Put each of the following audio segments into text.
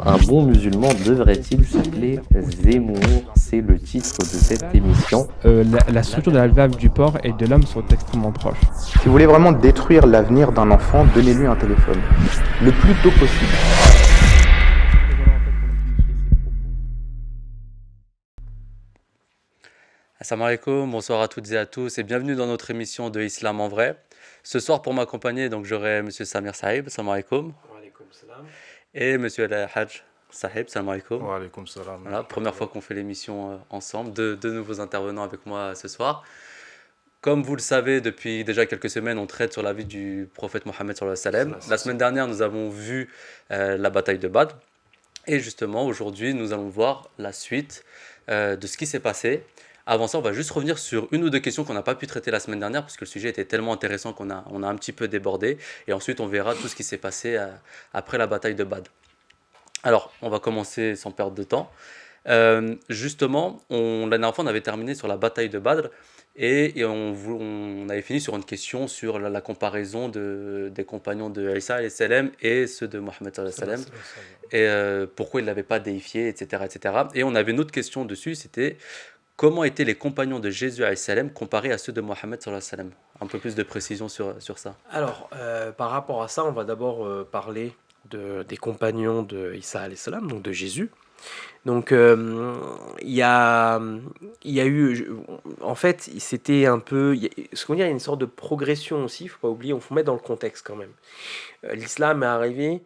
un bon musulman devrait-il s'appeler Zemmour? C'est le titre de cette émission. La structure de la valve du porc et de l'homme sont extrêmement proches. Si vous voulez vraiment détruire l'avenir d'un enfant, donnez-lui un téléphone. Le plus tôt possible. Assalamu alaikum, bonsoir à toutes et à tous et bienvenue dans notre émission de Islam en vrai. Ce soir pour m'accompagner, donc j'aurai Monsieur Samir Sahib, assalamu alaikum. Wa alaikum salam. Et Monsieur Al-Hajj Sahib, assalamu alaikum. Wa alaikum salam. Voilà, première fois qu'on fait l'émission ensemble, deux nouveaux intervenants avec moi ce soir. Comme vous le savez, depuis déjà quelques semaines, on traite sur la vie du prophète Mohammed sallallahu alayhi wa sallam. La semaine dernière, nous avons vu la bataille de Badr. Et justement, aujourd'hui, nous allons voir la suite de ce qui s'est passé. Avant ça, on va juste revenir sur une ou deux questions qu'on n'a pas pu traiter la semaine dernière parce que le sujet était tellement intéressant qu'on a un petit peu débordé. Et ensuite, on verra tout ce qui s'est passé après la bataille de Badr. Alors, on va commencer sans perdre de temps. Justement, la dernière fois, on avait terminé sur la bataille de Badr et on avait fini sur une question sur la comparaison des compagnons de Isa alayhi salam et ceux de Mohammed sallallahu alayhi wa sallam et pourquoi ils ne l'avaient pas déifié, etc., etc. Et on avait une autre question dessus, c'était comment étaient les compagnons de Jésus alayhi salam comparés à ceux de Mohammed sallallahu alayhi wa sallam? Un peu plus de précision sur ça. Alors, par rapport à ça, on va d'abord parler des compagnons de Isa alayhi salam, donc de Jésus. Donc, il y a eu, en fait, c'était un peu, ce qu'on dit, il y a une sorte de progression aussi. Il faut pas oublier, on faut mettre dans le contexte quand même. L'islam est arrivé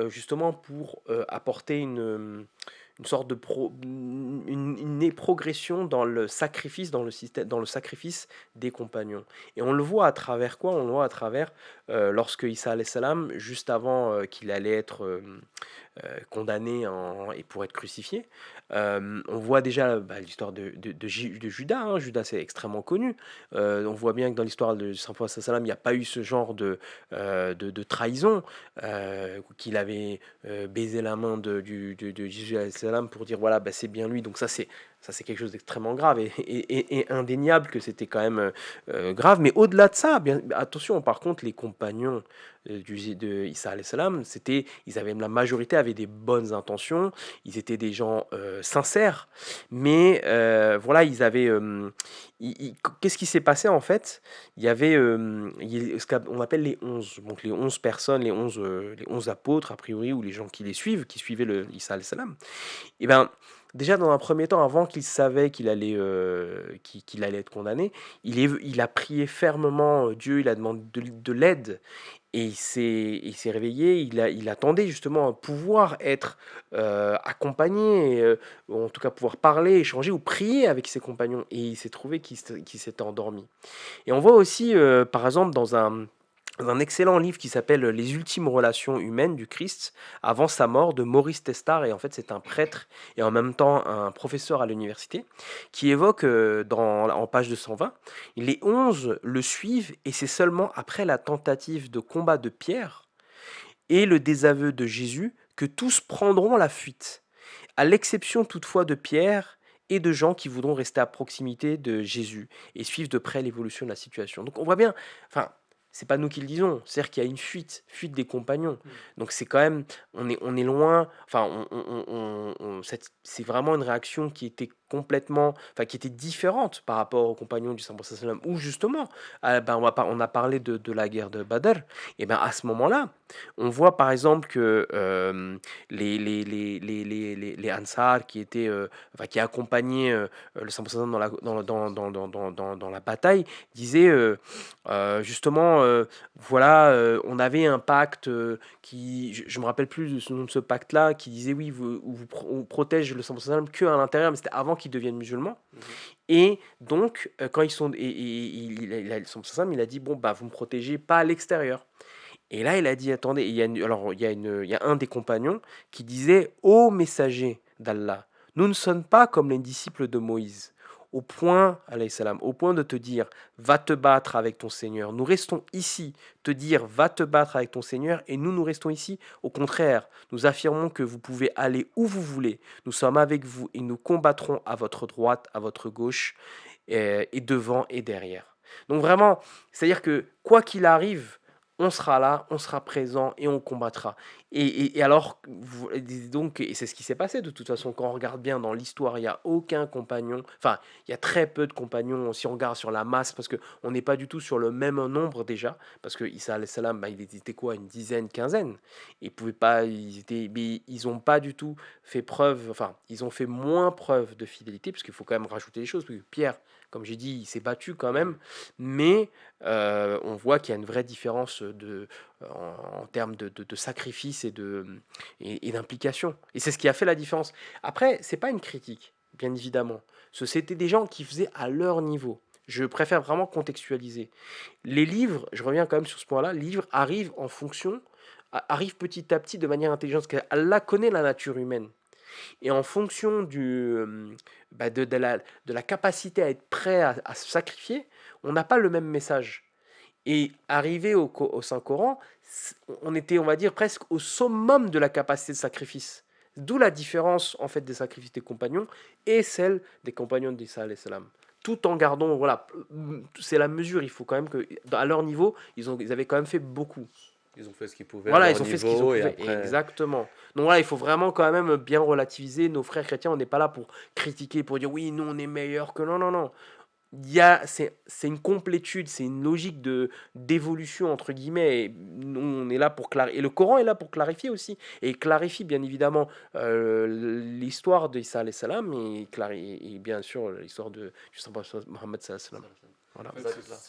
justement pour apporter une sorte de une progression dans le sacrifice, dans le système, dans le sacrifice des compagnons. Et on le voit à travers quoi? On le voit à travers lorsque Isa alayhi salam, juste avant qu'il allait être condamné et pour être crucifié, on voit déjà l'histoire de Judas. Hein. Judas, c'est extrêmement connu. On voit bien que dans l'histoire de Saint Paul salam, il n'y a pas eu ce genre de trahison, qu'il avait baisé la main de Jésus alayhi salam pour dire voilà, c'est bien lui. Donc ça c'est quelque chose d'extrêmement grave et indéniable que c'était quand même grave. Mais au-delà de ça, attention, par contre, les compagnons de Isa alayhi salam, la majorité avaient des bonnes intentions, ils étaient des gens sincères, mais voilà, ils avaient... qu'est-ce qui s'est passé en fait? Il y avait ce qu'on appelle les 11, donc les 11 personnes, les 11 apôtres a priori, ou les gens qui qui suivaient Isa alayhi salam. Et bien, déjà, dans un premier temps, avant qu'il savait qu'il allait être condamné, il a prié fermement Dieu, il a demandé de l'aide, et il s'est réveillé, il attendait justement à pouvoir être accompagné, ou en tout cas pouvoir parler, échanger ou prier avec ses compagnons, et il s'est trouvé qu'il s'était endormi. Et on voit aussi, par exemple, dans un excellent livre qui s'appelle Les ultimes relations humaines du Christ avant sa mort de Maurice Testard, et en fait c'est un prêtre et en même temps un professeur à l'université qui évoque en page 220, les 11 le suivent et c'est seulement après la tentative de combat de Pierre et le désaveu de Jésus que tous prendront la fuite, à l'exception toutefois de Pierre et de gens qui voudront rester à proximité de Jésus et suivre de près l'évolution de la situation. Donc on voit bien, enfin, c'est pas nous qui le disons, c'est-à-dire qu'il y a une fuite des compagnons. Donc c'est quand même, on est loin, enfin, c'est vraiment une réaction qui était qui était différente par rapport aux compagnons du Saint-Prophète sallam, où justement, on a parlé de la guerre de Badr, et ben à ce moment-là, on voit par exemple que les Ansar qui étaient, qui accompagnaient le Saint-Prophète sallam dans la bataille, disaient justement, on avait un pacte qui, je me rappelle plus du nom de ce pacte-là, qui disait oui, on protège le Saint-Prophète sallam que à l'intérieur, mais c'était avant qu'ils deviennent musulmans. Et donc, quand ils sont, le Saint-Prophète sallam, il a dit bon vous me protégez pas à l'extérieur. Et là, il a dit attendez, il y a un des compagnons qui disait ô messager d'Allah, nous ne sommes pas comme les disciples de Moïse. Au point, alayhi salam, au point de te dire va te battre avec ton Seigneur. Nous restons ici, te dire va te battre avec ton Seigneur, et nous restons ici. Au contraire, nous affirmons que vous pouvez aller où vous voulez. Nous sommes avec vous et nous combattrons à votre droite, à votre gauche, et devant et derrière. Donc vraiment, c'est-à-dire que quoi qu'il arrive, on sera là, on sera présent et on combattra. Et alors, donc, et c'est ce qui s'est passé de toute façon, quand on regarde bien dans l'histoire, il n'y a aucun compagnon, enfin, il y a très peu de compagnons, si on regarde sur la masse, parce qu'on n'est pas du tout sur le même nombre déjà, parce que Isa alayhi salam, il était quoi, une dizaine, quinzaine, ils pouvaient pas, mais ils ont pas du tout fait preuve, enfin, ils ont fait moins preuve de fidélité, parce qu'il faut quand même rajouter les choses, parce que Pierre, comme j'ai dit, il s'est battu quand même, mais on voit qu'il y a une vraie différence en termes de sacrifice et d'implication. Et c'est ce qui a fait la différence. Après, c'est pas une critique, bien évidemment. C'était des gens qui faisaient à leur niveau. Je préfère vraiment contextualiser. Les livres, je reviens quand même sur ce point-là, les livres arrivent en fonction, arrivent petit à petit de manière intelligente, parce qu'Allah connaît la nature humaine. Et en fonction de la capacité à être prêt à se sacrifier, on n'a pas le même message. Et arrivé au Saint-Coran, on était, on va dire, presque au summum de la capacité de sacrifice. D'où la différence, en fait, des sacrifices des compagnons et celle des compagnons d'Isa alayhi salam. Tout en gardant, voilà, c'est la mesure, il faut quand même que, à leur niveau, ils avaient quand même fait beaucoup. Ils ont fait ce qu'ils pouvaient Voilà, à ils leur ont fait ce qu'ils ont niveau, et fait. après... Exactement. Donc voilà, il faut vraiment quand même bien relativiser. Nos frères chrétiens, on n'est pas là pour critiquer, pour dire oui, nous on est meilleurs que. Non, non, non. C'est une complétude, c'est une logique d'évolution entre guillemets. Et nous, on est là pour clarifier. Et le Coran est là pour clarifier aussi. Et il clarifie bien évidemment l'histoire d'Isa alayhi salam et bien sûr l'histoire du saint Mohammed sallallahu alayhi wa sallam. Voilà.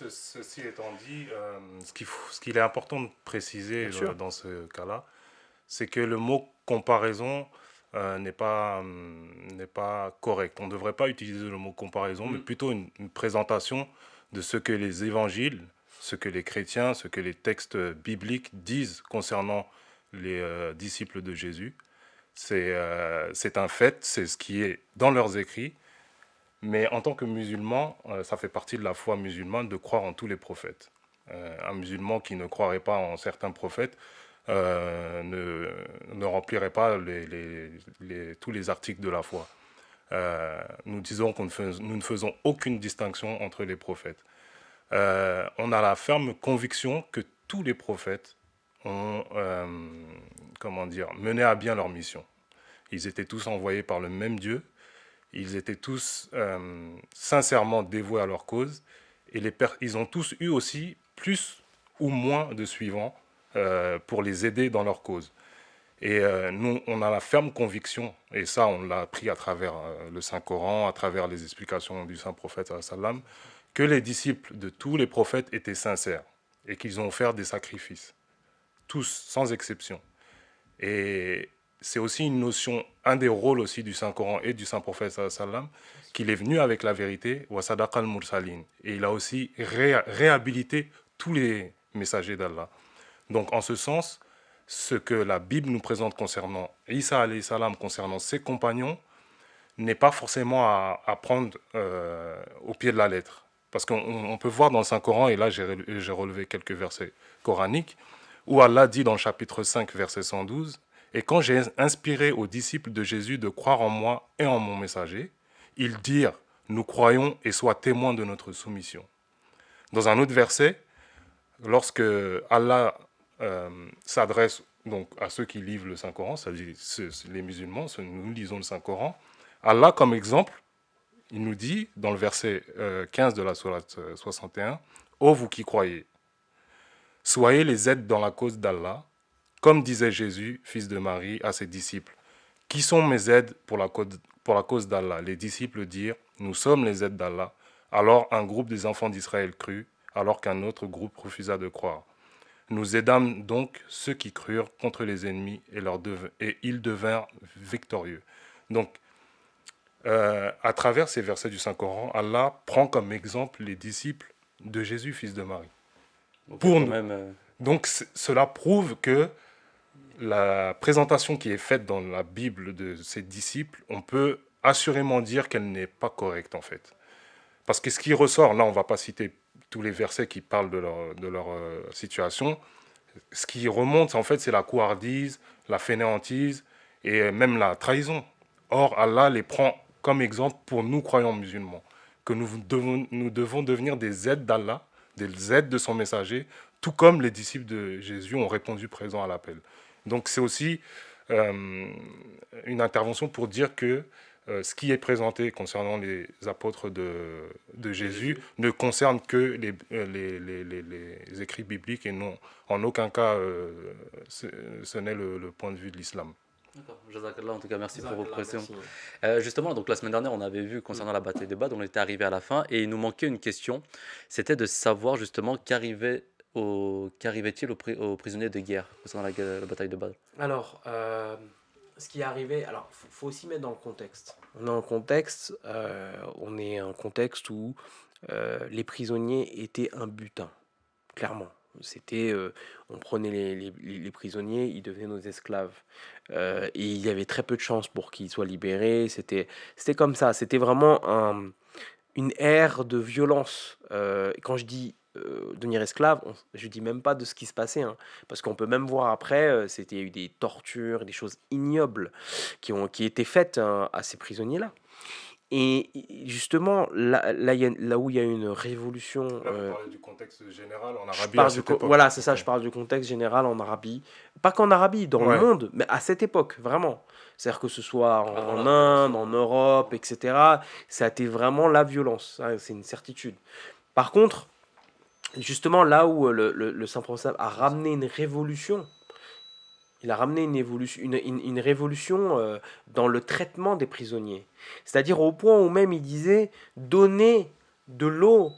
Ceci étant dit, ce qu'il est important de préciser Bien sûr. dans ce cas-là, c'est que le mot comparaison n'est pas correct. On ne devrait pas utiliser le mot comparaison, mais plutôt une présentation de ce que les évangiles, ce que les chrétiens, ce que les textes bibliques disent concernant les disciples de Jésus. C'est un fait, c'est ce qui est dans leurs écrits. Mais en tant que musulman, ça fait partie de la foi musulmane de croire en tous les prophètes. Un musulman qui ne croirait pas en certains prophètes ne remplirait pas tous les articles de la foi. Nous disons nous ne faisons aucune distinction entre les prophètes. On a la ferme conviction que tous les prophètes ont mené à bien leur mission. Ils étaient tous envoyés par le même Dieu. Ils étaient tous sincèrement dévoués à leur cause et ils ont tous eu aussi plus ou moins de suivants pour les aider dans leur cause. Et nous, on a la ferme conviction, et ça on l'a appris à travers le Saint-Coran, à travers les explications du Saint-Prophète, sallam, que les disciples de tous les prophètes étaient sincères et qu'ils ont offert des sacrifices, tous, sans exception. Et c'est aussi une notion, un des rôles aussi du Saint-Coran et du Saint-Prophète sallam, qu'il est venu avec la vérité, wa sadaqa al-mursalin, et il a aussi réhabilité tous les messagers d'Allah. Donc en ce sens, ce que la Bible nous présente concernant Isa alayhi salam, concernant ses compagnons, n'est pas forcément à prendre au pied de la lettre. Parce qu'on peut voir dans le Saint-Coran, et là j'ai relevé quelques versets coraniques, où Allah dit dans le chapitre 5, verset 112, « Et quand j'ai inspiré aux disciples de Jésus de croire en moi et en mon messager, ils dirent, nous croyons et sois témoins de notre soumission. » Dans un autre verset, lorsque Allah s'adresse donc à ceux qui livrent le Saint-Coran, c'est-à-dire les musulmans, nous lisons le Saint-Coran, Allah, comme exemple, il nous dit, dans le verset 15 de la sourate 61, « Ô vous qui croyez, soyez les aides dans la cause d'Allah, comme disait Jésus, fils de Marie, à ses disciples. Qui sont mes aides pour la cause d'Allah ?» Les disciples dirent, « Nous sommes les aides d'Allah. » Alors un groupe des enfants d'Israël crut, alors qu'un autre groupe refusa de croire. Nous aidâmes donc ceux qui crurent contre les ennemis et ils devinrent victorieux. Donc, à travers ces versets du Saint-Coran, Allah prend comme exemple les disciples de Jésus, fils de Marie. Donc, cela prouve que la présentation qui est faite dans la Bible de ces disciples, on peut assurément dire qu'elle n'est pas correcte, en fait. Parce que ce qui ressort, là, on ne va pas citer tous les versets qui parlent de leur situation. Ce qui remonte, en fait, c'est la couardise, la fainéantise et même la trahison. Or, Allah les prend comme exemple pour nous, croyants musulmans, que nous devons devenir des aides d'Allah, des aides de son messager, tout comme les disciples de Jésus ont répondu présent à l'appel. Donc c'est aussi une intervention pour dire que ce qui est présenté concernant les apôtres de Jésus ne concerne que les écrits bibliques et non, en aucun cas, ce n'est le point de vue de l'islam. D'accord. Jazakallah, en tout cas, merci pour vos Jazakallah, précisions. merci. Justement, donc la semaine dernière, on avait vu concernant la bataille de Badr, on était arrivé à la fin et il nous manquait une question. C'était de savoir justement qu'arrivait-il aux prisonniers de guerre concernant la bataille de Badr. Alors, ce qui est arrivé, alors faut aussi mettre dans le contexte. On est en contexte, on est en contexte où les prisonniers étaient un butin, clairement. C'était, on prenait les prisonniers, ils devenaient nos esclaves. Et il y avait très peu de chances pour qu'ils soient libérés. C'était comme ça. C'était vraiment une ère de violence. Et quand je dis devenir esclave, je dis même pas de ce qui se passait, hein, parce qu'on peut même voir après, il y a eu des tortures, des choses ignobles qui étaient faites, hein, à ces prisonniers-là. Et justement, là où il y a une révolution, Là, vous parlez du contexte général en je Arabie parle à cette époque. voilà, c'est ça, je parle du contexte général en Arabie. Pas qu'en Arabie, dans Ouais. le monde, mais à cette époque, vraiment. C'est-à-dire que ce soit Avant en la Inde, Révolution. en Europe, etc., ça a été vraiment la violence, hein, c'est une certitude. Par contre, justement, là où le Saint-Prophète a ramené une révolution, il a ramené une révolution dans le traitement des prisonniers. C'est-à-dire au point où même il disait donner de l'eau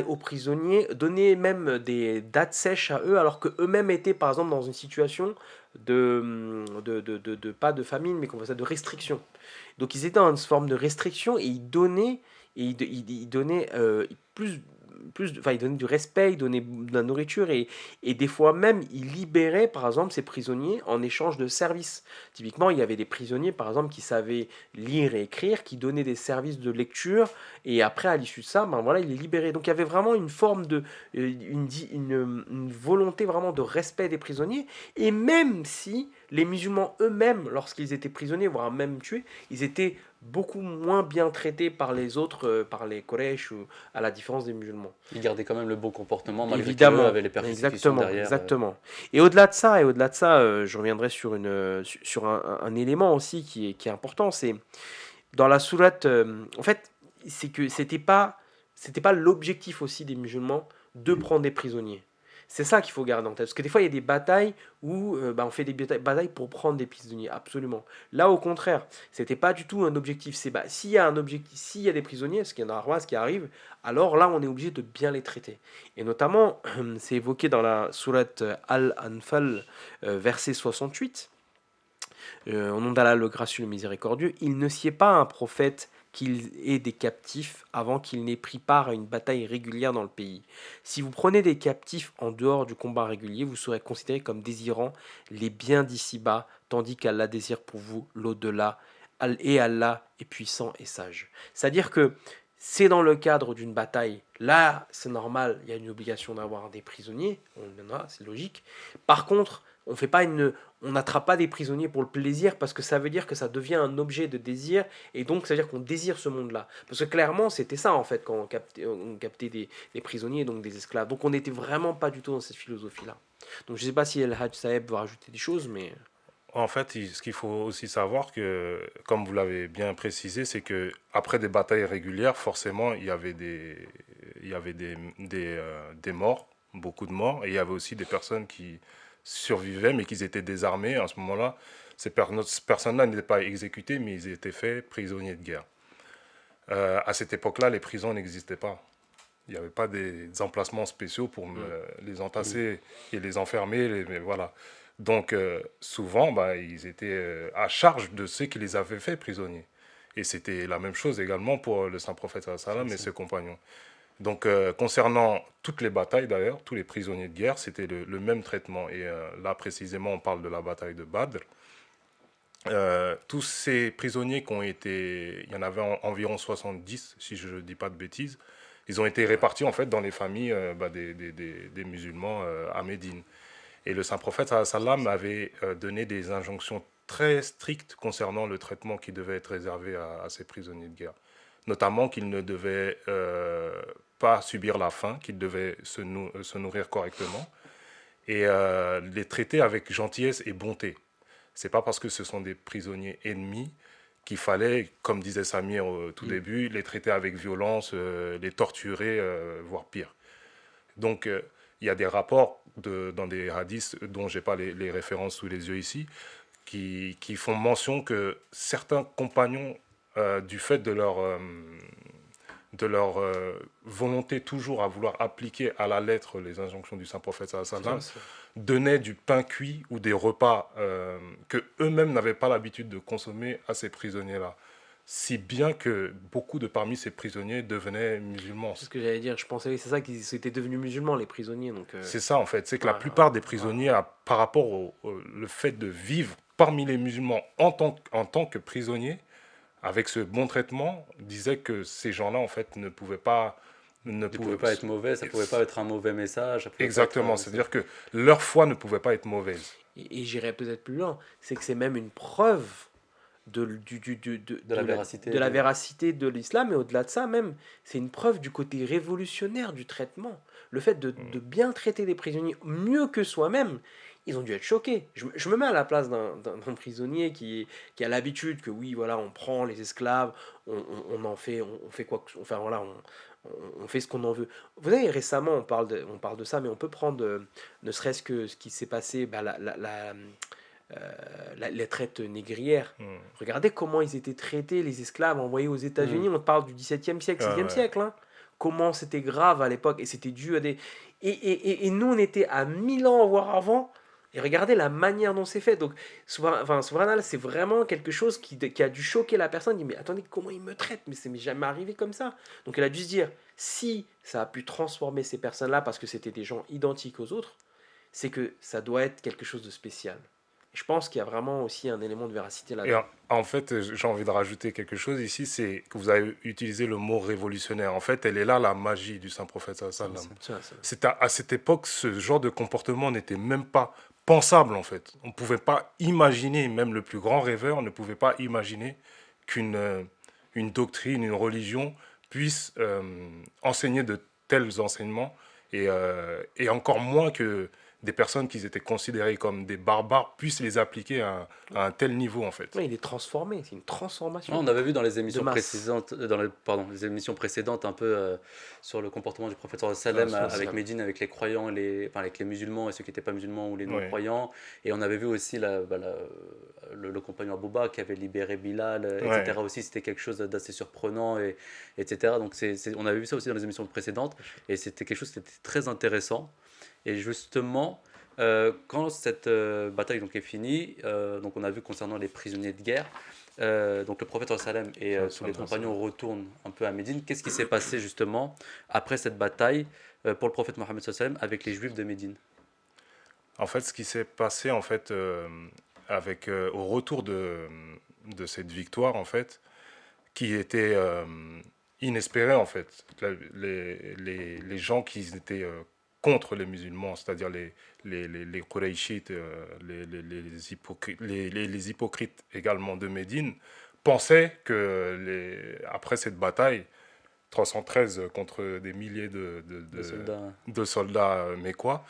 aux prisonniers, donner même des dattes sèches à eux, alors qu'eux-mêmes étaient par exemple dans une situation pas de famine, mais qu'on va dire de restriction. Donc ils étaient dans une forme de restriction et ils donnaient, ils donnaient enfin, ils donnaient du respect, ils donnaient de la nourriture et des fois même ils libéraient par exemple ces prisonniers en échange de services. Typiquement, il y avait des prisonniers par exemple qui savaient lire et écrire, qui donnaient des services de lecture et après à l'issue de ça, ben voilà, ils les libéraient. Donc il y avait vraiment une forme de une volonté vraiment de respect des prisonniers et même si les musulmans eux-mêmes, lorsqu'ils étaient prisonniers, voire même tués, ils étaient beaucoup moins bien traités par les autres, par les Quraysh, ou à la différence des musulmans. Ils gardaient quand même le bon comportement malgré Évidemment, qu'eux avaient les persécutions exactement, derrière. exactement. Et au-delà de ça, je reviendrai sur un élément aussi qui est important, c'est dans la sourate, en fait, c'est que c'était pas l'objectif aussi des musulmans de prendre des prisonniers. C'est ça qu'il faut garder en tête. Parce que des fois, il y a des batailles où on fait des batailles pour prendre des prisonniers. Absolument. Là, au contraire, c'était pas du tout un objectif. C'est s'il y a un objectif, s'il y a des prisonniers, ce qu'il y en a ce qui arrive, alors là, on est obligé de bien les traiter. Et notamment, c'est évoqué dans la sourate Al-Anfal, verset 68. Au nom d'Allah, le gracieux, le miséricordieux, il ne sied pas un prophète qu'il ait des captifs avant qu'il n'ait pris part à une bataille régulière dans le pays. Si vous prenez des captifs en dehors du combat régulier, vous serez considérés comme désirant les biens d'ici-bas, tandis qu'Allah désire pour vous l'au-delà, et Allah est puissant et sage. C'est-à-dire que c'est dans le cadre d'une bataille. Là, c'est normal, il y a une obligation d'avoir des prisonniers, on en a, c'est logique. Par contre, on n'attrape pas des prisonniers pour le plaisir parce que ça veut dire que ça devient un objet de désir et donc ça veut dire qu'on désire ce monde-là. Parce que clairement, c'était ça en fait quand on captait des prisonniers, donc des esclaves. Donc on n'était vraiment pas du tout dans cette philosophie-là. Donc je ne sais pas si El Hajj Saeb va rajouter des choses, mais... En fait, ce qu'il faut aussi savoir, que, comme vous l'avez bien précisé, c'est que après des batailles régulières, forcément, il y avait des morts, beaucoup de morts, et il y avait aussi des personnes qui survivaient, mais qui étaient désarmées. À ce moment-là, ces personnes-là n'étaient pas exécutées, mais ils étaient faits prisonniers de guerre. À cette époque-là, les prisons n'existaient pas. Il n'y avait pas des emplacements spéciaux pour les entasser et les enfermer. Mais voilà. Donc, souvent, ils étaient à charge de ceux qui les avaient fait prisonniers. Et c'était la même chose également pour le Saint-Prophète sallam et ses compagnons. Donc, concernant toutes les batailles d'ailleurs, tous les prisonniers de guerre, c'était le même traitement. Et là, précisément, on parle de la bataille de Badr. Tous ces prisonniers qui ont été... Il y en avait environ 70, si je ne dis pas de bêtises. Ils ont été répartis en fait dans les familles des musulmans à Médine. Et le Saint-Prophète sallam avait donné des injonctions très strictes concernant le traitement qui devait être réservé à ces prisonniers de guerre. Notamment qu'ils ne devaient pas subir la faim, qu'ils devaient se nourrir correctement. et les traiter avec gentillesse et bonté. C'est pas parce que ce sont des prisonniers ennemis qu'il fallait, comme disait Samir au tout début, les traiter avec violence, les torturer, voire pire. Donc, il y a des rapports dans des hadiths dont je n'ai pas les références sous les yeux ici, qui font mention que certains compagnons, du fait de leur volonté toujours à vouloir appliquer à la lettre les injonctions du Saint-Prophète, donnaient du pain cuit ou des repas que eux-mêmes n'avaient pas l'habitude de consommer à ces prisonniers-là. Si bien que beaucoup de parmi ces prisonniers devenaient musulmans. C'est ce que j'allais dire, je pensais, c'est ça qu'ils étaient devenus musulmans, les prisonniers. Donc, c'est ça en fait, c'est que la plupart des prisonniers, par rapport le fait de vivre parmi les musulmans en tant que prisonniers, avec ce bon traitement, disaient que ces gens-là en fait ne pouvaient pas être mauvais, ça ne pouvait pas être un mauvais message. Exactement, c'est-à-dire que leur foi ne pouvait pas être mauvaise. Et j'irais peut-être plus loin, c'est que c'est même une preuve de la véracité de l'islam, et au-delà de ça même, c'est une preuve du côté révolutionnaire du traitement. Le fait de bien traiter les prisonniers mieux que soi-même, ils ont dû être choqués. Je me mets à la place d'un prisonnier qui a l'habitude que oui, voilà, on prend les esclaves, on fait quoi, enfin voilà, on fait ce qu'on en veut. Vous savez, récemment, on parle de ça, mais on peut prendre ne serait-ce que ce qui s'est passé, les traites négrières. Regardez comment ils étaient traités, les esclaves envoyés aux États-Unis. On parle du XVIIe siècle, XVIe siècle. Hein. Comment c'était grave à l'époque, et c'était dû à des... Et nous, on était à 1000 ans, voire avant, et regardez la manière dont c'est fait. Donc, Subhanallah, c'est vraiment quelque chose qui a dû choquer la personne. Il dit, mais attendez, comment il me traite? Mais c'est jamais arrivé comme ça. Donc, elle a dû se dire, si ça a pu transformer ces personnes-là, parce que c'était des gens identiques aux autres, c'est que ça doit être quelque chose de spécial. Je pense qu'il y a vraiment aussi un élément de véracité là-dedans. Et en fait, j'ai envie de rajouter quelque chose ici, c'est que vous avez utilisé le mot révolutionnaire. En fait, elle est là la magie du Saint-Prophète. C'est à cette époque, ce genre de comportement n'était même pas pensable, en fait. On ne pouvait pas imaginer, même le plus grand rêveur ne pouvait pas imaginer qu'une doctrine, une religion puisse enseigner de tels enseignements, et encore moins que des personnes qui étaient considérées comme des barbares puissent les appliquer à un tel niveau, en fait. Oui, il est transformé, c'est une transformation. On avait vu dans les émissions précédentes, un peu sur le comportement du prophète sallam avec Médine, avec les croyants, avec les musulmans et ceux qui n'étaient pas musulmans ou les non-croyants. Et on avait vu aussi le compagnon Abouba qui avait libéré Bilal, etc. Aussi, c'était quelque chose d'assez surprenant, etc. Donc on avait vu ça aussi dans les émissions précédentes, et c'était quelque chose qui était très intéressant. Et justement, quand cette bataille donc est finie, donc on a vu concernant les prisonniers de guerre, donc le prophète sallam et tous les compagnons retournent un peu à Médine. Qu'est-ce qui s'est passé justement après cette bataille pour le prophète Mohammed sallam avec les Juifs de Médine? En fait, ce qui s'est passé en fait au retour de cette victoire, en fait, qui était inespérée, en fait, les gens qui étaient contre les musulmans, c'est-à-dire les Qurayshites, les hypocrites également de Médine, pensaient que après cette bataille, 313 contre des milliers de soldats mécois,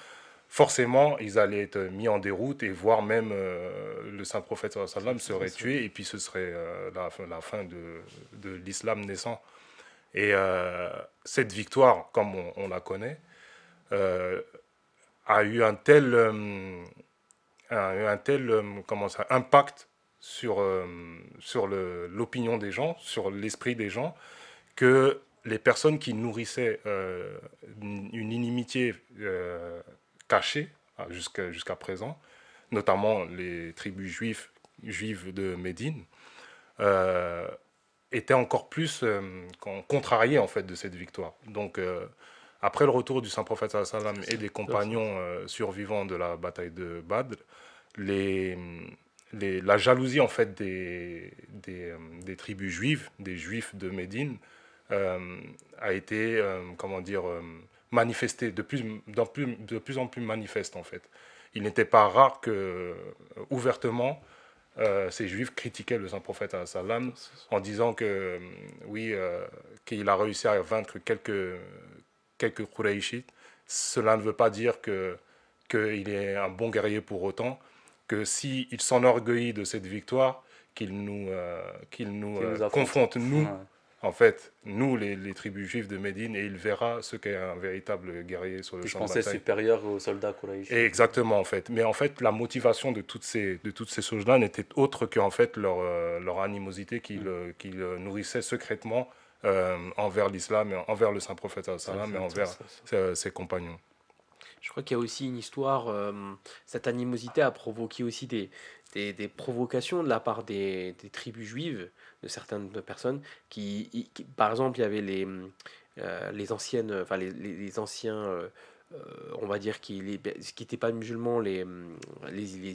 forcément, ils allaient être mis en déroute, et voire même le Saint-Prophète sallam serait tué, et puis ce serait la fin de l'islam naissant. Et cette victoire, comme on la connaît, a eu un tel impact sur l'opinion des gens, sur l'esprit des gens, que les personnes qui nourrissaient une inimitié cachée jusqu'à présent, notamment les tribus juives de Médine, étaient encore plus contrariées en fait de cette victoire. Donc après le retour du Saint-Prophète sallam et des compagnons survivants de la bataille de Badr, la jalousie en fait des tribus juives, des Juifs de Médine, a été manifestée de plus en plus manifeste, en fait. Il n'était pas rare que ouvertement ces Juifs critiquaient le Saint-Prophète sallam en disant que qu'il a réussi à vaincre quelques Qurayshites. Cela ne veut pas dire que qu'il est un bon guerrier pour autant, que s'il s'enorgueillit de cette victoire, qu'il nous affronte. confronte, nous, Ouais. en fait, nous, les tribus juives de Médine, et il verra ce qu'est un véritable guerrier sur le Puis je champ de pensais bataille. supérieur aux soldats Quraysh. Et exactement, en fait. Mais en fait, la motivation de toutes ces choses-là n'était autre que en fait, leur animosité qu'ils nourrissaient secrètement envers l'islam, et envers le saint prophète, sallam, et envers ses compagnons. Je crois qu'il y a aussi une histoire, cette animosité a provoqué aussi des provocations de la part des tribus juives, de certaines personnes, par exemple, il y avait les anciennes, enfin les anciens, on va dire, qui n'étaient pas musulmans, les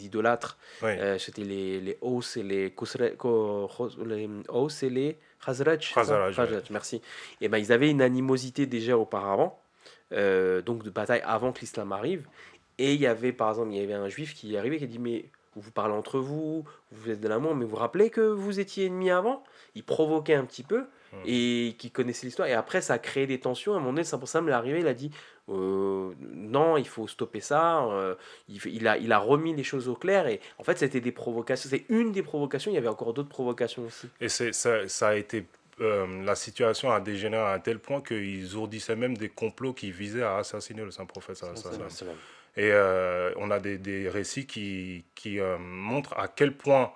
idolâtres, Oui, c'était les Aus et les les Aus et les Khazraj, c'est ça Khazraj, ouais. Khazraj, merci. Et ben ils avaient une animosité déjà auparavant, donc de bataille avant que l'islam arrive. Et il y avait, par exemple, il y avait un juif qui est arrivé qui a dit, mais vous parlez entre vous, vous êtes de l'amour, mais vous vous rappelez que vous étiez ennemis avant? Il provoquait un petit peu et qui connaissait l'histoire. Et après, ça a créé des tensions. À un moment donné, Saint Sam est arrivé, il a dit, non, il faut stopper ça. Il a remis les choses au clair. Et en fait, c'était des provocations. C'est une des provocations. Il y avait encore d'autres provocations aussi. et ça a été... la situation a dégénéré à un tel point qu'ils ourdissaient même des complots qui visaient à assassiner le saint prophète, sallallahu alayhi wa sallam. Et on a des récits qui montrent à quel point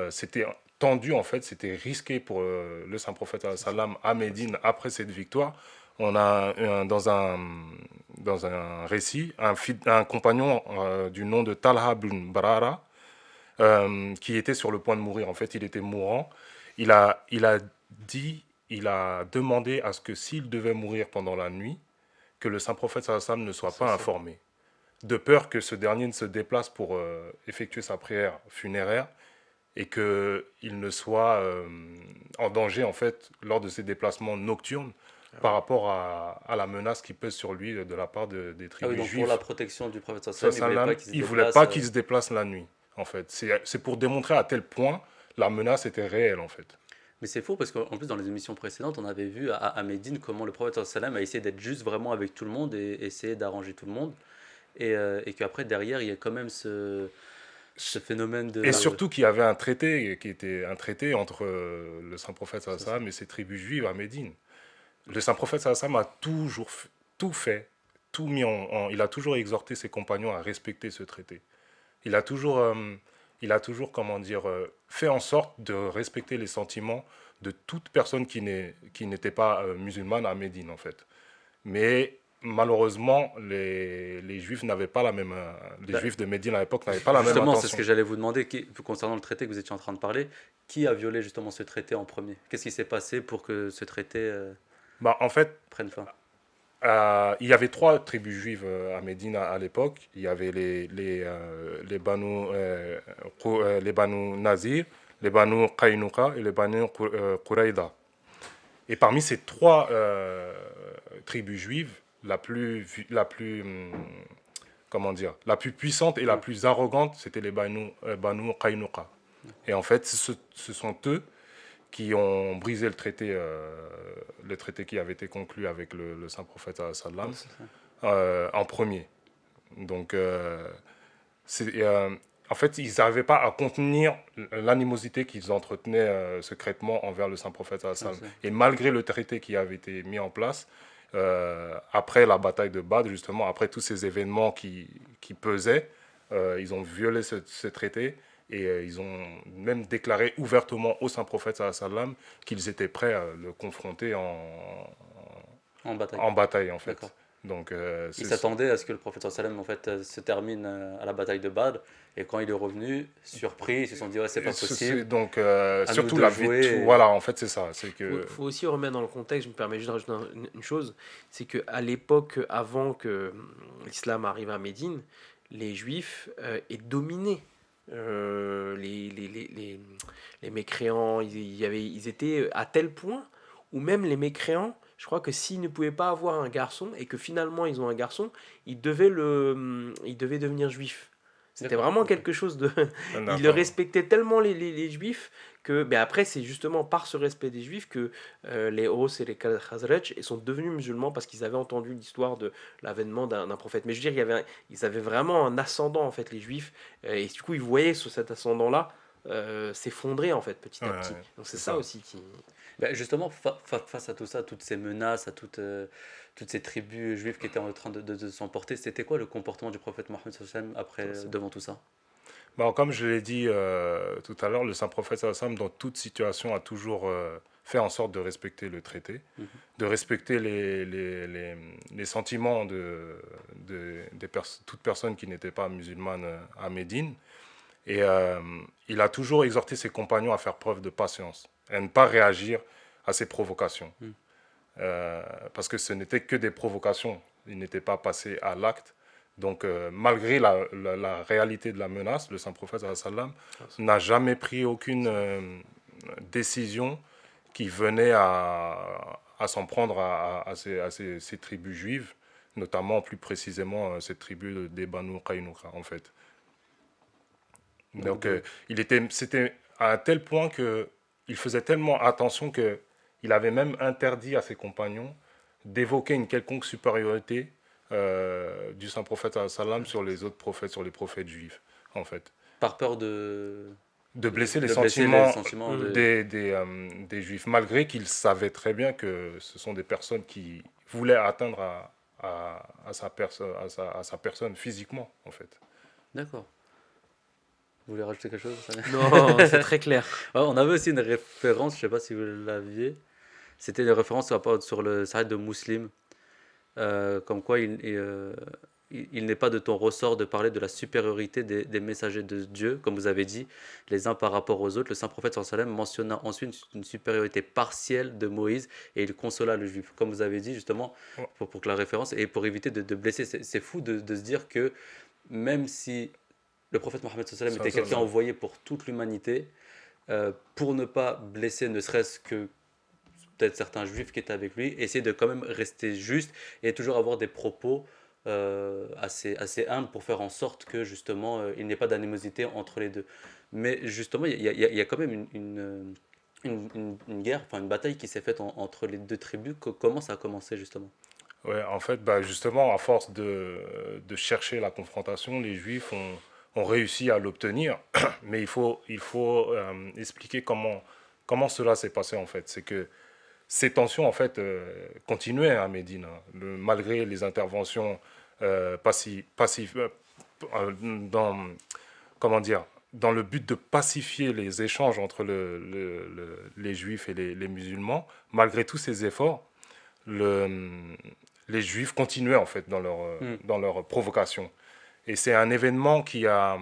c'était tendu, en fait, c'était risqué pour le saint prophète sallam à Médine après cette victoire. On a dans un récit un compagnon du nom de Talha ibn Barara qui était sur le point de mourir. En fait, il était mourant. Il a demandé à ce que s'il devait mourir pendant la nuit, que le saint prophète sallallahu alayhi wa sallam ne soit pas informé, de peur que ce dernier ne se déplace pour effectuer sa prière funéraire et qu'il ne soit en danger, en fait, lors de ses déplacements nocturnes par rapport à la menace qui pèse sur lui de la part des Ah tribus oui, donc juives. pour la protection du prophète Sallam, il ne voulait pas qu'il se déplace la nuit, en fait. C'est pour démontrer à tel point la menace était réelle, en fait. Mais c'est faux parce qu'en plus, dans les émissions précédentes, on avait vu à Médine comment le prophète sallam a essayé d'être juste vraiment avec tout le monde et essayer d'arranger tout le monde. Et qu'après, derrière, il y a quand même ce phénomène de... Et surtout qu'il y avait un traité qui était un traité entre le saint prophète sallallahu alayhi wa sallam et ses tribus juives à Médine. Le saint prophète sallallahu alayhi wa sallam a toujours tout fait, tout mis il a toujours exhorté ses compagnons à respecter ce traité. Il a toujours, comment dire, fait en sorte de respecter les sentiments de toute personne qui n'était pas musulmane à Médine, en fait. Mais malheureusement, les Juifs n'avaient pas la même... les Juifs de Médine à l'époque n'avaient pas la même Justement, intention. c'est ce que j'allais vous demander, concernant le traité que vous étiez en train de parler, qui a violé justement ce traité en premier? Qu'est-ce qui s'est passé pour que ce traité En fait, prenne fin? il y avait 3 tribus juives à Médine à l'époque. Il y avait les Banu Nazir, les Banu Qaynuqa et les Banu Quraïda. Et parmi ces 3 tribus juives, la plus puissante et la plus arrogante, c'était les Banu Qaynuqa. Et en fait, ce sont eux qui ont brisé le traité qui avait été conclu avec le saint prophète sallam en premier. Donc, en fait, ils n'arrivaient pas à contenir l'animosité qu'ils entretenaient secrètement envers le saint prophète sallam. Et malgré le traité qui avait été mis en place, après la bataille de Badr, justement, après tous ces événements qui pesaient, ils ont violé ce traité. Et ils ont même déclaré ouvertement au saint prophète sallam qu'ils étaient prêts à le confronter en bataille, en fait. D'accord. Donc, ils s'attendaient à ce que le prophète sallam en fait se termine à la bataille de Badr, et quand il est revenu, surpris, ils se sont dit ouais, c'est pas possible. Donc surtout nous de la jouer vie. Voilà, en fait c'est ça. C'est que faut aussi remettre dans le contexte. Je me permets juste de rajouter une chose, c'est que à l'époque, avant que l'islam arrive à Médine, les Juifs est dominé. Les mécréants, ils étaient à tel point où même les mécréants, je crois que s'ils ne pouvaient pas avoir un garçon et que finalement ils ont un garçon, ils devaient devenir juifs. C'était D'accord, vraiment ok. quelque chose de... Il D'accord. respectait tellement les juifs que... Mais après, c'est justement par ce respect des juifs que les Aus et les Khazraj sont devenus musulmans parce qu'ils avaient entendu l'histoire de l'avènement d'un prophète. Mais je veux dire, ils avaient vraiment un ascendant, en fait, les juifs. Et du coup, ils voyaient sur cet ascendant-là s'effondrer, en fait, petit Ouais, à petit. ouais, Donc c'est c'est ça ça. aussi qui... Ben, justement, face à tout ça, toutes ces menaces, à toutes ces tribus juives qui étaient en train de s'emporter, c'était quoi le comportement du prophète Mohammed sallallahu alayhi wa sallam après, devant tout ça? Bon, comme je l'ai dit tout à l'heure, le saint prophète sallallahu alayhi wa sallam, dans toute situation, a toujours fait en sorte de respecter le traité, Mhm. de respecter les sentiments toute personne qui n'était pas musulmane à Médine. Et il a toujours exhorté ses compagnons à faire preuve de patience et à ne pas réagir à ces provocations. Mm. Parce que ce n'était que des provocations. Il n'était pas passé à l'acte. Donc, malgré la réalité de la menace, le saint prophète sallallahu alayhi wa sallam n'a jamais pris aucune décision qui venait à s'en prendre à ces tribus juives, notamment plus précisément cette tribu des Banu Qaynuqa, en fait. Donc, c'était à un tel point qu'il faisait tellement attention qu'il avait même interdit à ses compagnons d'évoquer une quelconque supériorité du saint prophète sallallahu alayhi wa sallam sur les autres prophètes, sur les prophètes juifs, en fait. Par peur de Blesser les de blesser sentiments les sentiments de... des juifs, malgré qu'ils savaient très bien que ce sont des personnes qui voulaient atteindre à sa personne physiquement, en fait. D'accord. Vous voulez rajouter quelque chose, Samir? Non, c'est très clair. Ouais, on avait aussi une référence, je ne sais pas si vous l'aviez. C'était une référence sur le site de Muslim, comme quoi il n'est pas de ton ressort de parler de la supériorité des messagers de Dieu, comme vous avez dit, les uns par rapport aux autres. Le saint prophète sallallahu alayhi wa sallam mentionna ensuite une supériorité partielle de Moïse et il consola le juif. Comme vous avez dit, justement, pour que la référence, et pour éviter de blesser, c'est fou de se dire que même si le prophète Mohammed sallallahu alayhi wa sallam était quelqu'un envoyé pour toute l'humanité, pour ne pas blesser ne serait-ce que peut-être certains juifs qui étaient avec lui, essayer de quand même rester juste et toujours avoir des propos assez humbles pour faire en sorte que justement il n'y ait pas d'animosité entre les deux. Mais justement, il y a quand même une guerre, enfin une bataille qui s'est faite entre les deux tribus. Comment ça a commencé justement? Ouais, en fait, bah, justement, à force de chercher la confrontation, les Juifs ont réussi à l'obtenir. Mais il faut expliquer comment cela s'est passé, en fait. C'est que ces tensions, en fait, continuaient à Médine, hein, malgré les interventions pacifiques, comment dire, dans le but de pacifier les échanges entre les Juifs et les musulmans. Malgré tous ces efforts, les Juifs continuaient en fait dans leur provocation. Et c'est un événement qui a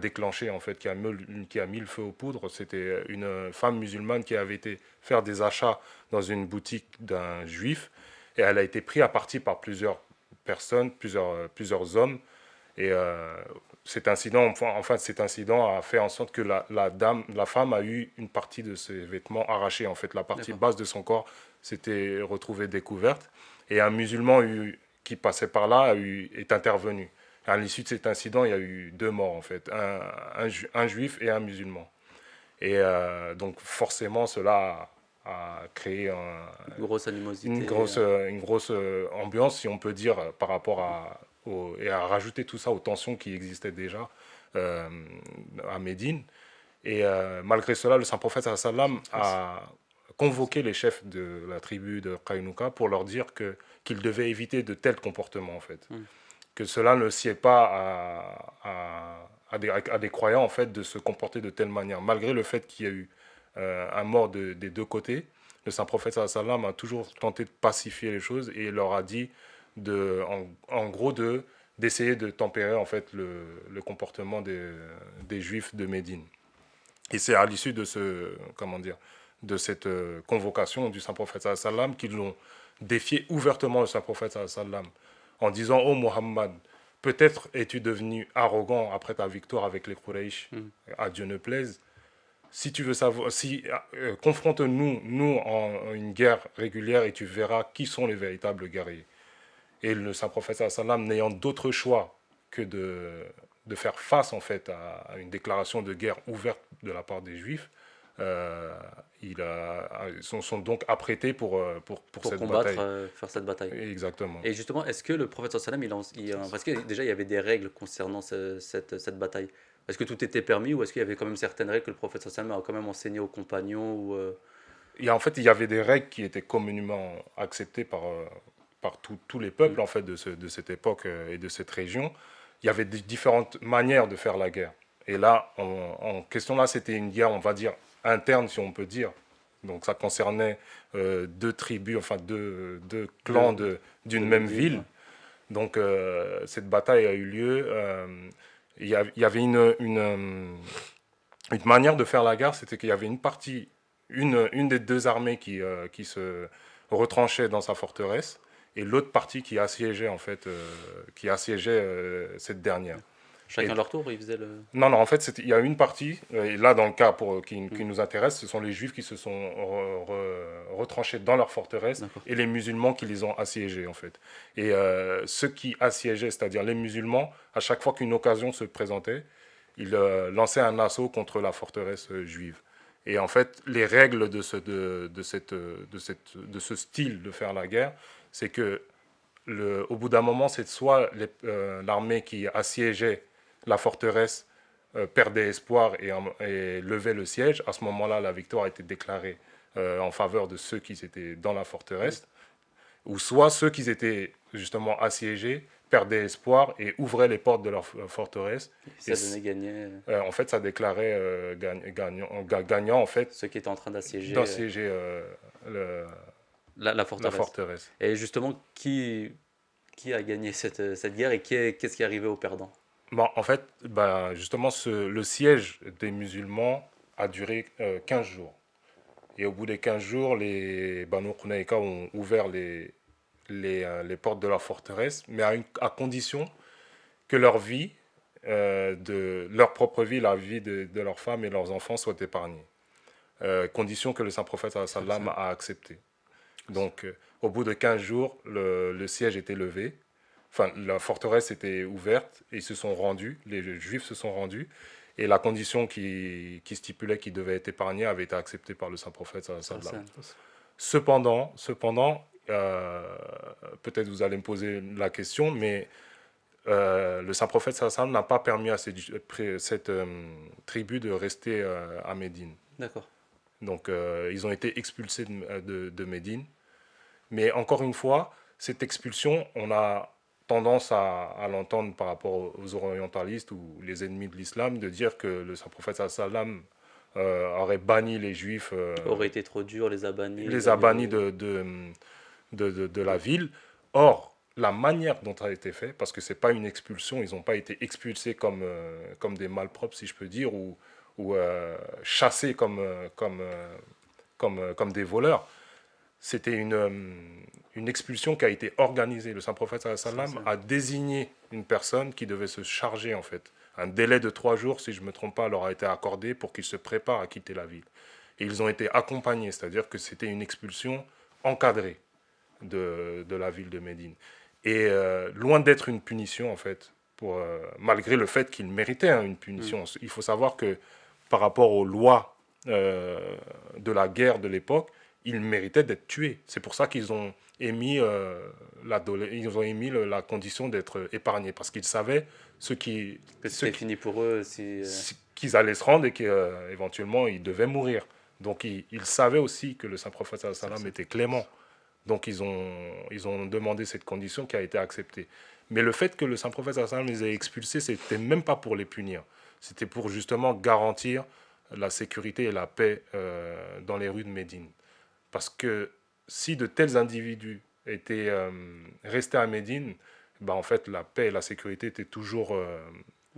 déclenché, en fait, qui a mis le feu aux poudres. C'était une femme musulmane qui avait été faire des achats dans une boutique d'un juif. Et elle a été prise à partie par plusieurs personnes, plusieurs hommes. Et cet incident a fait en sorte que la femme a eu une partie de ses vêtements arrachés. En fait, la partie basse de son corps s'était retrouvée découverte. Et un musulman qui passait par là est intervenu. À l'issue de cet incident, il y a eu 2 morts, en fait, un juif et un musulman. Et donc, forcément, cela a créé une grosse animosité. Une grosse ambiance, si on peut dire, par rapport et à rajouter tout ça aux tensions qui existaient déjà à Médine. Et malgré cela, le saint prophète sallallahu alayhi wa sallam a convoqué les chefs de la tribu de Qaynuqa pour leur dire qu'ils devaient éviter de tels comportements, en fait. Que cela ne sied pas à des croyants, en fait, de se comporter de telle manière. Malgré le fait qu'il y a eu un mort des 2 côtés, le saint prophète sallallahu alayhi wa sallam a toujours tenté de pacifier les choses et leur a dit en gros d'essayer de tempérer, en fait, le comportement des Juifs de Médine. Et c'est à l'issue de cette convocation du saint prophète sallallahu alayhi wa sallam qu'ils l'ont défié ouvertement, le saint prophète sallallahu alayhi wa sallam, en disant: « Oh Muhammad, peut-être es-tu devenu arrogant après ta victoire avec les Quraysh, à Dieu ne plaise. Si tu veux savoir, confronte-nous en une guerre régulière et tu verras qui sont les véritables guerriers. » Et le saint prophète sallallahu alayhi wa sallam, n'ayant d'autre choix que de faire face en fait à une déclaration de guerre ouverte de la part des Juifs, ils sont donc apprêtés pour cette combattre, bataille. faire cette bataille. Exactement. Et justement, est-ce que le prophète sallam, parce que déjà il y avait des règles concernant cette bataille. Est-ce que tout était permis ou est-ce qu'il y avait quand même certaines règles que le prophète sallam a quand même enseigné aux compagnons En fait, il y avait des règles qui étaient communément acceptées par tous les peuples en fait, de cette époque et de cette région. Il y avait différentes manières de faire la guerre. Et là, en question là, c'était une guerre, on va dire, interne, si on peut dire. Donc ça concernait deux tribus, enfin deux clans d'une même ville. Donc cette bataille a eu lieu. Il y avait une manière de faire la guerre, c'était qu'il y avait une partie, une des deux armées qui se retranchait dans sa forteresse et l'autre partie qui assiégeait en fait, cette dernière. Chacun leur tour, ils faisaient le... Non, en fait, il y a une partie, et là, dans le cas qui nous intéresse, ce sont les Juifs qui se sont retranchés dans leur forteresse et les musulmans qui les ont assiégés, en fait. Et ceux qui assiégeaient, c'est-à-dire les musulmans, à chaque fois qu'une occasion se présentait, ils lançaient un assaut contre la forteresse juive. Et en fait, les règles de ce style de faire la guerre, c'est que au bout d'un moment, c'est soit l'armée qui assiégeait la forteresse perdait espoir et levait le siège. À ce moment-là, la victoire a été déclarée en faveur de ceux qui étaient dans la forteresse, ou soit ceux qui étaient justement assiégés perdaient espoir et ouvraient les portes de leur forteresse. Ça donnait gagné. En fait, ça déclarait gagnant en fait. Ceux qui étaient en train d'assiéger la forteresse. Et justement, qui a gagné cette guerre et qu'est-ce qui est arrivé aux perdants? En fait, justement, le siège des musulmans a duré 15 jours. Et au bout des 15 jours, les Banu Qunayqa ont ouvert les portes de leur forteresse, mais à condition que leur vie, leur propre vie, la vie de leurs femmes et leurs enfants soit épargnée. Condition que le Saint-Prophète sallam a acceptée. Donc, au bout de 15 jours, le siège était levé. Enfin, la forteresse était ouverte et ils se sont rendus, les Juifs se sont rendus, et la condition qui stipulait qu'ils devaient être épargnés avait été acceptée par le Saint-Prophète. Cependant, peut-être vous allez me poser la question, mais le Saint-Prophète n'a pas permis à cette tribu de rester à Médine. D'accord. Donc, ils ont été expulsés de Médine. Mais encore une fois, cette expulsion, on a tendance à l'entendre par rapport aux orientalistes ou les ennemis de l'islam, de dire que le Saint-Prophète sallam aurait banni les Juifs. Aurait été trop dur, les a bannis. Les a bannis de la ville. Or, la manière dont ça a été fait, parce que ce n'est pas une expulsion, ils n'ont pas été expulsés comme des malpropres, si je peux dire, ou chassés comme des voleurs. C'était une expulsion qui a été organisée. Le Saint-Prophète sallam a désigné une personne qui devait se charger, en fait. Un délai de 3 jours, si je ne me trompe pas, leur a été accordé pour qu'ils se préparent à quitter la ville. Et ils ont été accompagnés, c'est-à-dire que c'était une expulsion encadrée de la ville de Médine. Et loin d'être une punition, en fait, malgré le fait qu'ils méritaient une punition. Il faut savoir que par rapport aux lois de la guerre de l'époque, ils méritaient d'être tués. C'est pour ça qu'ils ont émis la condition d'être épargnés, parce qu'ils savaient que c'était fini pour eux, qu'ils allaient se rendre et qu'éventuellement ils devaient mourir. Donc ils savaient aussi que le Saint-Prophète sallam était clément. Donc ils ont demandé cette condition qui a été acceptée. Mais le fait que le Saint-Prophète sallam les ait expulsés, c'était même pas pour les punir. C'était pour justement garantir la sécurité et la paix dans les rues de Médine. Parce que si de tels individus étaient restés à Médine, en fait, la paix et la sécurité étaient toujours,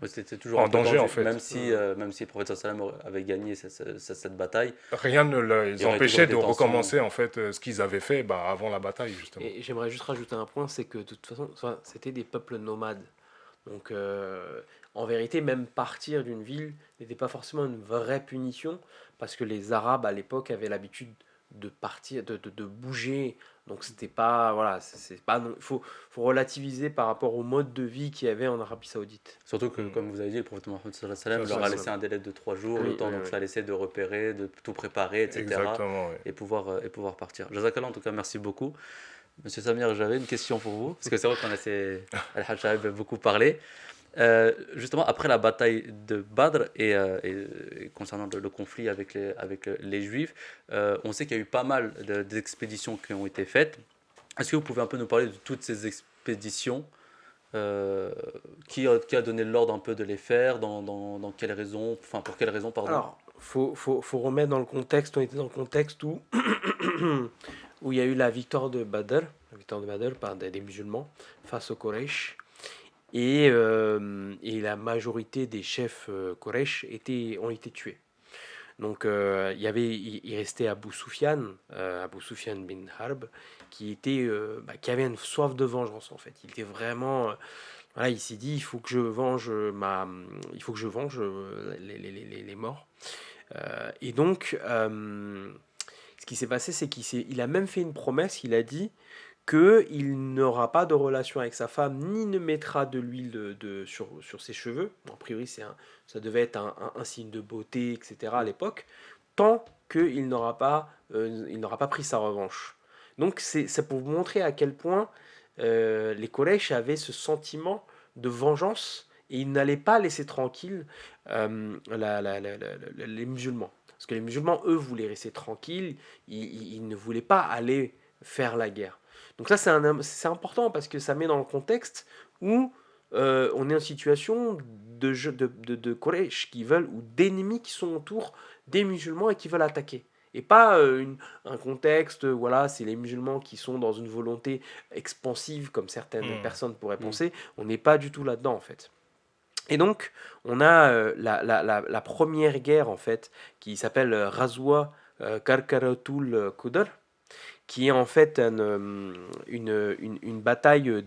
c'était toujours en danger, en fait. Même si le prophète sallam avait gagné cette bataille. Rien ne les empêchait de recommencer en fait, ce qu'ils avaient fait avant la bataille, justement. Et j'aimerais juste rajouter un point, c'est que de toute façon, c'était des peuples nomades. Donc, en vérité, même partir d'une ville n'était pas forcément une vraie punition, parce que les Arabes, à l'époque, avaient l'habitude de partir, de bouger. Donc c'était pas, voilà, c'est pas, faut relativiser par rapport au mode de vie qu'il y avait en Arabie Saoudite. Surtout que, comme vous avez dit, le prophète Mohammed sallallahu alayhi wa Ça, sallam leur a ça, laissé un délai de 3 jours, Oui, le temps oui, donc oui. ça laissait de repérer, de tout préparer, etc. Exactement, oui. Et pouvoir partir. Jazakallah, en tout cas, merci beaucoup. Monsieur Samir, j'avais une question pour vous, parce que c'est vrai qu'on a Al-Hajj avait beaucoup parlé. Justement, après la bataille de Badr et concernant le conflit avec les Juifs, on sait qu'il y a eu pas mal d'expéditions qui ont été faites. Est-ce que vous pouvez un peu nous parler de toutes ces expéditions qui a donné l'ordre un peu de les faire, dans quelles raisons, enfin pour quelles raisons, pardon. Alors, faut remettre dans le contexte, on était dans le contexte où, où il y a eu la victoire de Badr par des musulmans face aux Quraysh. Et la majorité des chefs Quraysh ont été tués. Donc il restait Abu Sufyan bin Harb, qui avait une soif de vengeance en fait. Il était vraiment, voilà, il s'est dit il faut que je venge les morts. Et donc ce qui s'est passé, c'est qu'il a même fait une promesse. Il a dit qu'il n'aura pas de relation avec sa femme, ni ne mettra de l'huile sur ses cheveux. Bon, a priori, ça devait être un signe de beauté, etc. à l'époque, tant qu'il n'aura pas pris sa revanche. Donc, c'est pour vous montrer à quel point les Quraysh avaient ce sentiment de vengeance et ils n'allaient pas laisser tranquille les musulmans. Parce que les musulmans, eux, voulaient rester tranquilles, ils ne voulaient pas aller faire la guerre. Donc ça, c'est important parce que ça met dans le contexte où on est en situation de Quraysh qui veulent, ou d'ennemis qui sont autour des musulmans et qui veulent attaquer. Et pas un contexte, voilà, c'est les musulmans qui sont dans une volonté expansive, comme certaines personnes pourraient penser. On n'est pas du tout là-dedans, en fait. Et donc, on a la première guerre, en fait, qui s'appelle Ghazwa Karkaratul Qudr, qui est en fait une bataille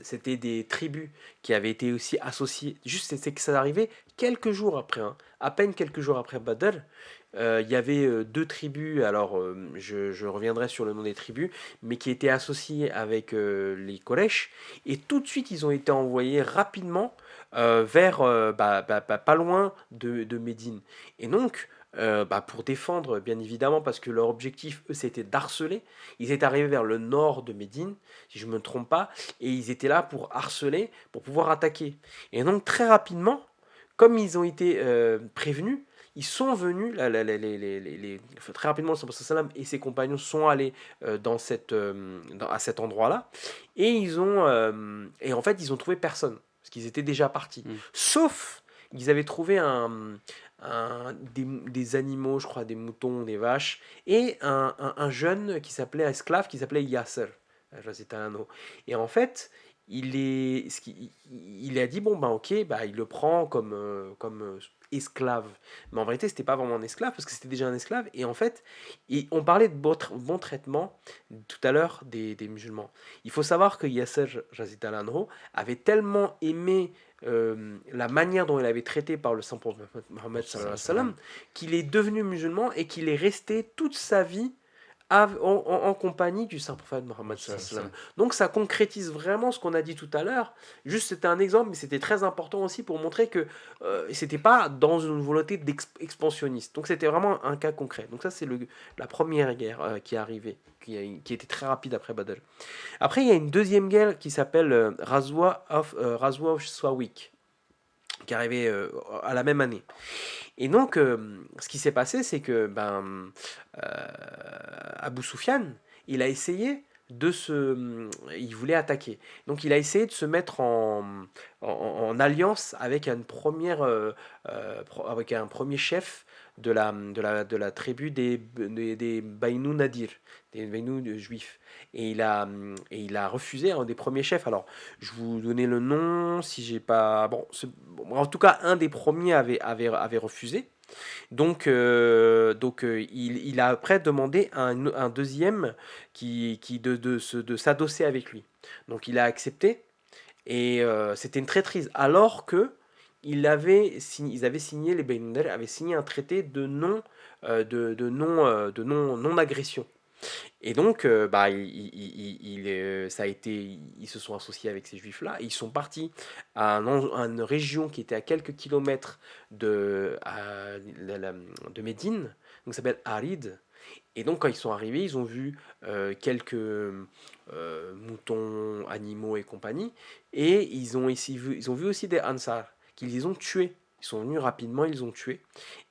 c'était des tribus qui avaient été aussi associées. Juste, c'est que ça arrivait quelques jours après, à peine quelques jours après Badr. Il y avait deux tribus, alors je reviendrai sur le nom des tribus, mais qui étaient associées avec les Quraysh, et tout de suite ils ont été envoyés rapidement vers pas loin de Médine. Et donc, pour défendre, bien évidemment, parce que leur objectif, eux, c'était d'harceler. Ils étaient arrivés vers le nord de Médine, si je ne me trompe pas, et ils étaient là pour harceler, pour pouvoir attaquer. Et donc, très rapidement, comme ils ont été prévenus, ils sont venus, très rapidement, le Prophète sallam et ses compagnons sont allés à cet endroit-là, et en fait, ils ont trouvé personne, parce qu'ils étaient déjà partis. Sauf, ils avaient trouvé des animaux, je crois, des moutons, des vaches, et un jeune esclave qui s'appelait Yasser. Et en fait, il a dit, bon, ok, il le prend comme esclave. Mais en vérité, c'était pas vraiment un esclave, parce que c'était déjà un esclave, et en fait, on parlait de bon traitement tout à l'heure des musulmans. Il faut savoir que Yasser avait tellement aimé la manière dont il avait traité par le saint prophète Mohammed qu'il est devenu musulman et qu'il est resté toute sa vie en compagnie du saint prophète Mohammed. Donc ça concrétise vraiment ce qu'on a dit tout à l'heure. Juste, c'était un exemple, mais c'était très important aussi pour montrer que c'était pas dans une volonté expansionniste. Donc c'était vraiment un cas concret. Donc ça, c'est la première guerre qui est arrivée, qui était très rapide après Badr. Après, il y a une deuxième guerre qui s'appelle Ghazwa of Swawick, qui est arrivée à la même année. Et donc, ce qui s'est passé, c'est que Abu Sufyan, il a essayé il voulait attaquer. Donc, il a essayé de se mettre en alliance avec un premier chef de la tribu des Baïnou Nadir, des Baïnou juifs. Et il a refusé, un des premiers chefs. Alors, je vous donner le nom, si j'ai pas... en tout cas, un des premiers avait refusé. Donc, il a après demandé à un deuxième de s'adosser avec lui. Donc, il a accepté. Et c'était une traîtrise. Alors que ils avaient signé, les Bani Nadir avaient signé un traité de non-agression. Et donc, ils se sont associés avec ces juifs-là. Ils sont partis à une région qui était à quelques kilomètres de Médine, donc ça s'appelle Arid. Et donc, quand ils sont arrivés, ils ont vu quelques moutons, animaux et compagnie. Et ils ont vu aussi des Ansar qui les ont tués. Ils sont venus rapidement, ils les ont tués.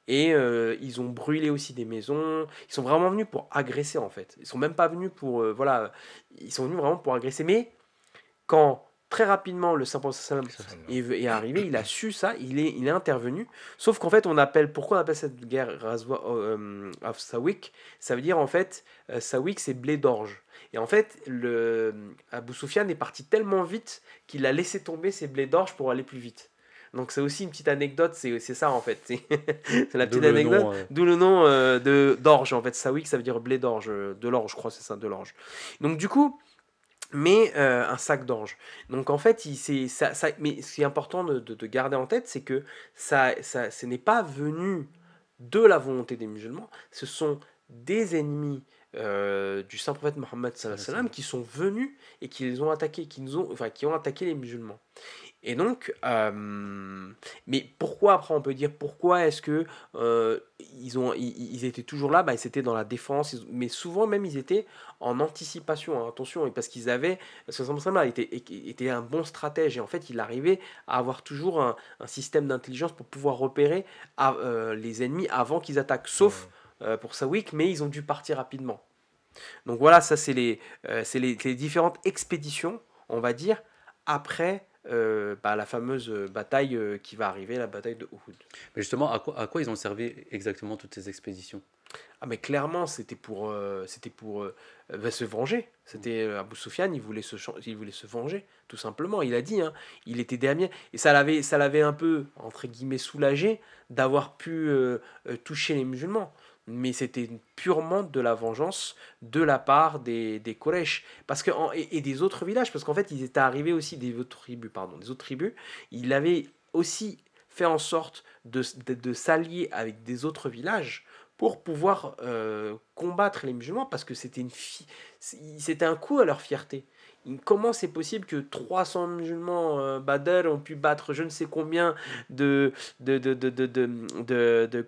Et ils ont brûlé aussi des maisons. Ils sont vraiment venus pour agresser, en fait. Ils sont même pas venus pour... voilà, ils sont venus vraiment pour agresser. Mais quand très rapidement le Saint-Paul est arrivé, il a su ça, il est intervenu. Sauf qu'en fait, pourquoi on appelle cette guerre Ghazwa of Sawik? Ça veut dire en fait, Sawik c'est blé d'orge. Et en fait, Abu Sufyan est parti tellement vite qu'il a laissé tomber ses blés d'orge pour aller plus vite. Donc c'est aussi une petite anecdote, c'est ça en fait. C'est la petite anecdote. D'où le nom d'orge en fait. Sawik ça veut dire blé d'orge, de l'orge, je crois, c'est ça, de l'orge. Donc du coup, mais un sac d'orge. Donc en fait, mais ce qui est important de garder en tête, c'est que ce n'est pas venu de la volonté des musulmans, ce sont des ennemis du saint prophète Mohammed sallallahu alayhi wa sallam qui sont venus et qui les ont attaqués, qui ont attaqué les musulmans. Et donc, mais pourquoi, après on peut dire, pourquoi est-ce que ils étaient toujours là, ils étaient dans la défense, mais souvent même ils étaient en anticipation, hein, attention, parce qu'ils avaient, parce que Saint était un bon stratège, et en fait il arrivait à avoir toujours un système d'intelligence pour pouvoir repérer les ennemis avant qu'ils attaquent, sauf pour Sawik, mais ils ont dû partir rapidement. Donc voilà, ça c'est les différentes expéditions, on va dire, après la fameuse bataille qui va arriver, la bataille de Uhud. Mais justement, à quoi ils ont servi exactement toutes ces expéditions? Ah mais clairement, c'était pour se venger. C'était Abu Sufyan, il voulait se venger, tout simplement. Il a dit, hein, il était dernier. Et ça l'avait un peu, entre guillemets, soulagé d'avoir pu toucher les musulmans. Mais c'était purement de la vengeance de la part des Quraysh et des autres villages, parce qu'en fait ils étaient arrivés aussi des autres tribus, il avait aussi fait en sorte de s'allier avec des autres villages pour pouvoir combattre les musulmans, parce que c'était un coup à leur fierté. Comment c'est possible que 300 musulmans Badr ont pu battre je ne sais combien de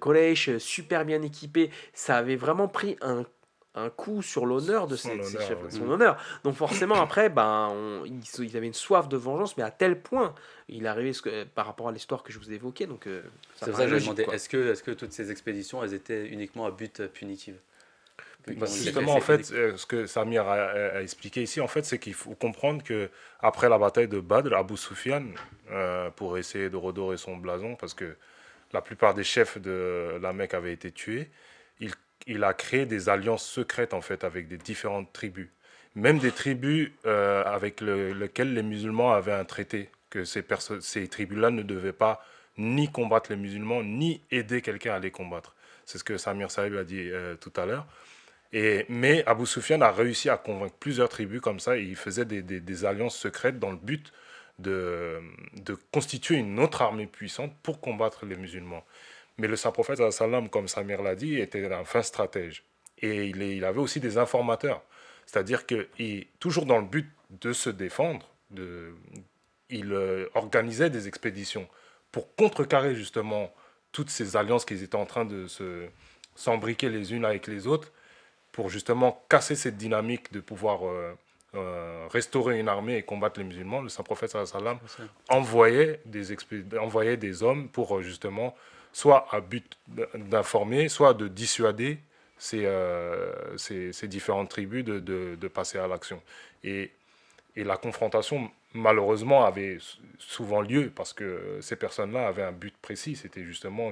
Quraysh super bien équipés? Ça avait vraiment pris un coup sur l'honneur de ces chefs, son honneur. Donc forcément après, ils avaient une soif de vengeance, mais à tel point, il arrivait par rapport à l'histoire que je vous ai évoquée. Donc c'est pour ça que je me demandais, est-ce que toutes ces expéditions, elles étaient uniquement à but punitif? Justement, en fait, ce que Samir a expliqué ici, en fait, c'est qu'il faut comprendre que après la bataille de Badr, Abu Sufyan, pour essayer de redorer son blason, parce que la plupart des chefs de la Mecque avaient été tués, il a créé des alliances secrètes en fait avec des différentes tribus, même des tribus avec lesquelles les musulmans avaient un traité, que ces tribus-là ne devaient pas ni combattre les musulmans, ni aider quelqu'un à les combattre. C'est ce que Samir Saïb a dit tout à l'heure. Mais Abu Sufyan a réussi à convaincre plusieurs tribus comme ça, et il faisait des alliances secrètes dans le but de constituer une autre armée puissante pour combattre les musulmans. Mais le Saint-Prophète, comme Samir l'a dit, était un fin stratège. Et il avait aussi des informateurs. C'est-à-dire que toujours dans le but de se défendre, il organisait des expéditions pour contrecarrer justement toutes ces alliances qu'ils étaient en train de s'embriquer les unes avec les autres, pour justement casser cette dynamique de pouvoir restaurer une armée et combattre les musulmans. Le Saint-Prophète sallam envoyait des hommes pour justement, soit à but d'informer, soit de dissuader ces différentes tribus de passer à l'action. Et la confrontation, malheureusement, avait souvent lieu parce que ces personnes-là avaient un but précis, c'était justement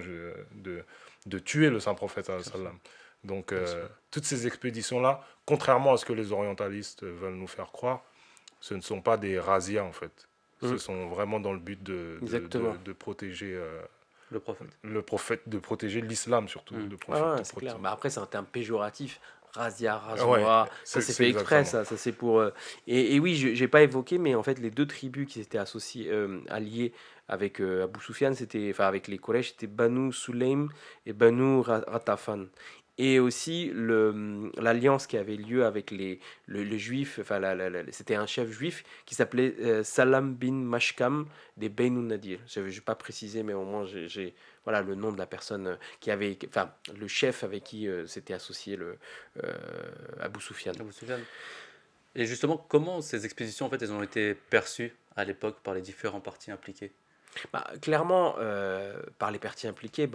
de tuer le Saint-Prophète sallam. Donc, toutes ces expéditions-là, contrairement à ce que les orientalistes veulent nous faire croire, ce ne sont pas des razzias, en fait. Ce sont vraiment dans le but de protéger le prophète, de protéger l'islam, surtout. C'est clair. Après, c'est un terme péjoratif. Razia, Ouais, Razoua, ça c'est fait exprès, exactement. ça c'est pour... Et oui, j'ai pas évoqué, mais en fait, les deux tribus qui étaient alliées avec Abu Sufyan, enfin avec les Quraysh, c'était Banu Sulaym et Banu Ratafan. Et aussi l'alliance qui avait lieu avec le juif, enfin c'était un chef juif qui s'appelait Salam bin Mashkam des Banu Nadir. Je ne vais pas préciser, mais au moins voilà le nom de la personne enfin le chef avec qui s'était associé euh, Abu Sufyan. Abu Sufyan. Et justement, comment ces expéditions, en fait, elles ont été perçues à l'époque par les différents partis impliqués? Bah, clairement, par les parties impliquées,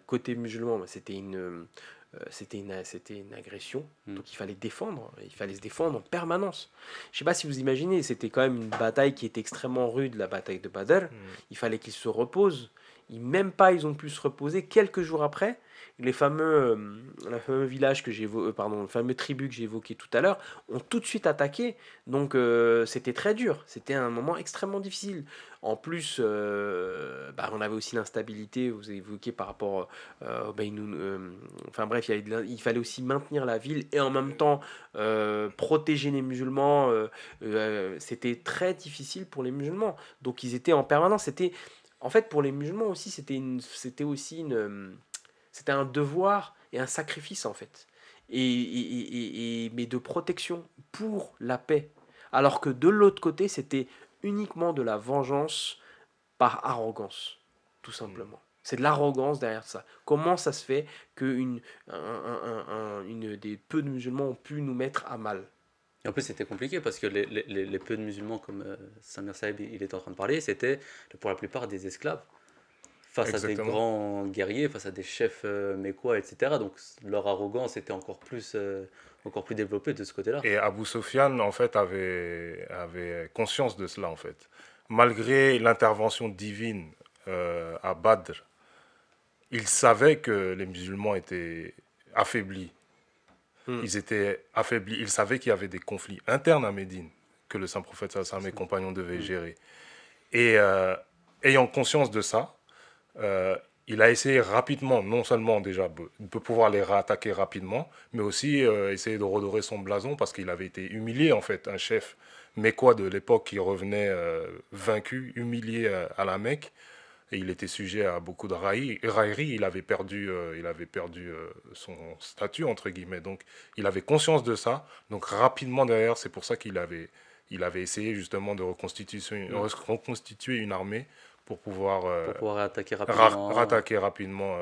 côté musulman, c'était une agression. Mm. Donc il fallait se défendre en permanence. Je sais pas si vous imaginez, c'était quand même une bataille qui était extrêmement rude, la bataille de Badr. Il fallait qu'ils se reposent. Même pas, ils ont pu se reposer quelques jours après. Le fameux village le fameux tribu que j'ai évoqué tout à l'heure, ont tout de suite attaqué. Donc c'était très dur. C'était un moment extrêmement difficile. En plus, on avait aussi l'instabilité, vous avez évoqué par rapport enfin bref, il fallait aussi maintenir la ville et en même temps protéger les musulmans. C'était très difficile pour les musulmans. Donc ils étaient en permanence. En fait, pour les musulmans aussi, c'était un devoir et un sacrifice en fait. Mais de protection pour la paix. Alors que de l'autre côté, c'était uniquement de la vengeance par arrogance, tout simplement. C'est de l'arrogance derrière ça. Comment ça se fait que une des peu de musulmans ont pu nous mettre à mal? Et en plus, c'était compliqué parce que les peu de musulmans, comme Samir Saïb il est en train de parler, c'était pour la plupart des esclaves face à des Exactement. grands guerriers, face à des chefs mécois, etc. Donc leur arrogance était encore plus développée de ce côté-là. Et Abu Sufyan, en fait, avait conscience de cela, en fait. Malgré l'intervention divine à Badr, il savait que les musulmans étaient affaiblis. Ils étaient affaiblis. Il savait qu'il y avait des conflits internes à Médine que le saint prophète sallallahu et compagnons devaient gérer. Et ayant conscience de ça, il a essayé rapidement, non seulement déjà de pouvoir les réattaquer rapidement, mais aussi essayer de redorer son blason parce qu'il avait été humilié, en fait, un chef mécois de l'époque qui revenait vaincu, humilié à la Mecque. Et il était sujet à beaucoup de railleries. Il avait perdu son statut, entre guillemets. Donc, il avait conscience de ça. Donc, rapidement derrière, c'est pour ça qu'il avait essayé justement de reconstituer une armée pour pouvoir attaquer rapidement. rattaquer rapidement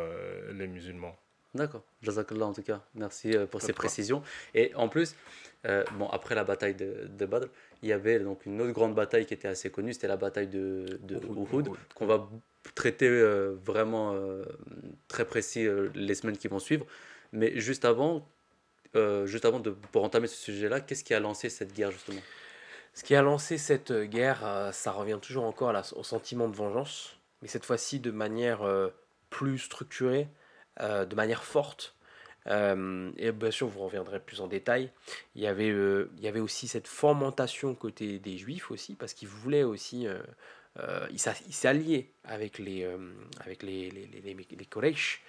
les musulmans. D'accord, Jazakallah en tout cas, merci pour ces précisions. Et en plus, après la bataille de Badr, il y avait donc une autre grande bataille qui était assez connue, c'était la bataille de Uhud, qu'on va traiter vraiment très précis les semaines qui vont suivre. Mais juste avant pour entamer ce sujet-là, qu'est-ce qui a lancé cette guerre justement? Ce qui a lancé cette guerre, ça revient toujours encore au sentiment de vengeance, mais cette fois-ci de manière plus structurée, de manière forte. Et bien sûr, vous reviendrez plus en détail. Il y avait aussi cette fomentation côté des Juifs aussi, parce qu'ils voulaient aussi... ils s'alliaient avec les Quraysh.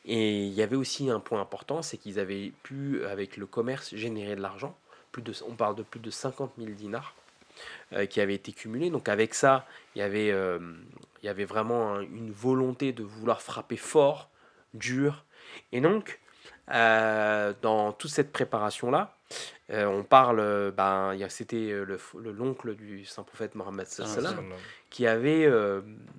Et il y avait aussi un point important, c'est qu'ils avaient pu, avec le commerce, générer de l'argent. On parle de plus de 50 000 dinars qui avaient été cumulés. Donc avec ça, il y avait vraiment une volonté de vouloir frapper fort, dur. Et donc, dans toute cette préparation-là, on parle, c'était l'oncle du saint prophète Mohammed sallam qui avait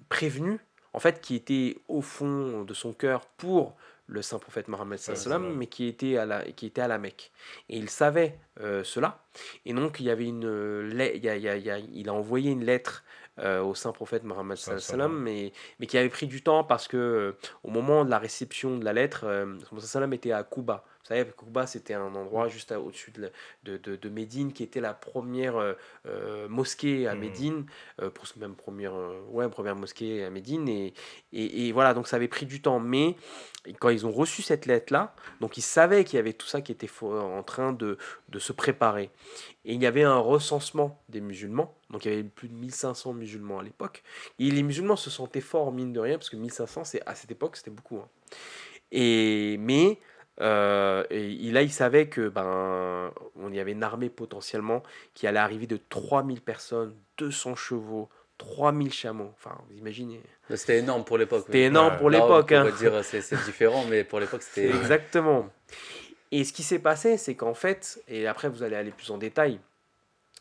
prévenu, en fait, qui était au fond de son cœur pour le saint prophète Mohammed sallam, mais qui était à la Mecque. Et il savait cela. Et donc, il y avait il a envoyé une lettre au saint prophète Mohammed sallam, mais qui avait pris du temps parce que au moment de la réception de la lettre, Mohammed sallam était à Kouba. Vous savez, Kouba, c'était un endroit juste au-dessus de Médine, qui était la première mosquée à Médine, même première mosquée à Médine. Et voilà, donc ça avait pris du temps. Mais quand ils ont reçu cette lettre-là, donc ils savaient qu'il y avait tout ça qui était en train de se préparer. Et il y avait un recensement des musulmans. Donc il y avait plus de 1500 musulmans à l'époque. Et les musulmans se sentaient forts, mine de rien, parce que 1500, à cette époque, c'était beaucoup. Hein. Mais Là, il savait que on y avait une armée potentiellement qui allait arriver de 3000 personnes, 200 chevaux, 3000 chameaux. Enfin, vous imaginez. C'était énorme pour l'époque. C'était Oui. énorme pour Là, on l'époque, hein. pourrait dire c'est différent, mais pour l'époque, c'était. Exactement. Et ce qui s'est passé, c'est qu'en fait, et après vous allez aller plus en détail,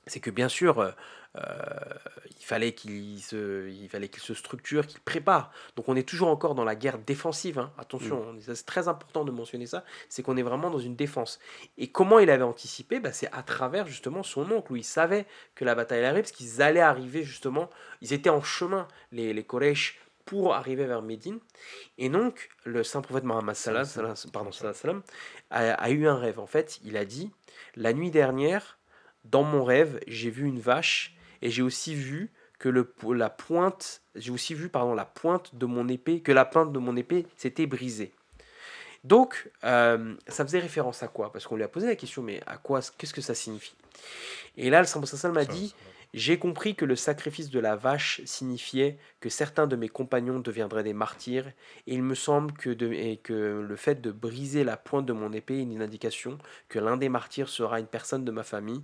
c'est que bien sûr, il fallait qu'il se structure, qu'il prépare. Donc on est toujours encore dans la guerre défensive, hein. Attention, c'est très important de mentionner ça, c'est qu'on est vraiment dans une défense. Et comment il avait anticipé? C'est à travers justement son oncle, où il savait que la bataille allait arriver, parce qu'ils allaient arriver justement, ils étaient en chemin, les Quraysh, pour arriver vers Médine. Et donc, le saint prophète Mohammed a eu un rêve. En fait, il a dit, la nuit dernière, dans mon rêve, j'ai vu une vache et j'ai aussi vu que la pointe de mon épée, que la pointe de mon épée s'était brisée. Donc, ça faisait référence à quoi? Parce qu'on lui a posé la question, mais à quoi, qu'est-ce que ça signifie? Et là, le saint prophète m'a dit, j'ai compris que le sacrifice de la vache signifiait que certains de mes compagnons deviendraient des martyrs, et il me semble que le fait de briser la pointe de mon épée est une indication que l'un des martyrs sera une personne de ma famille,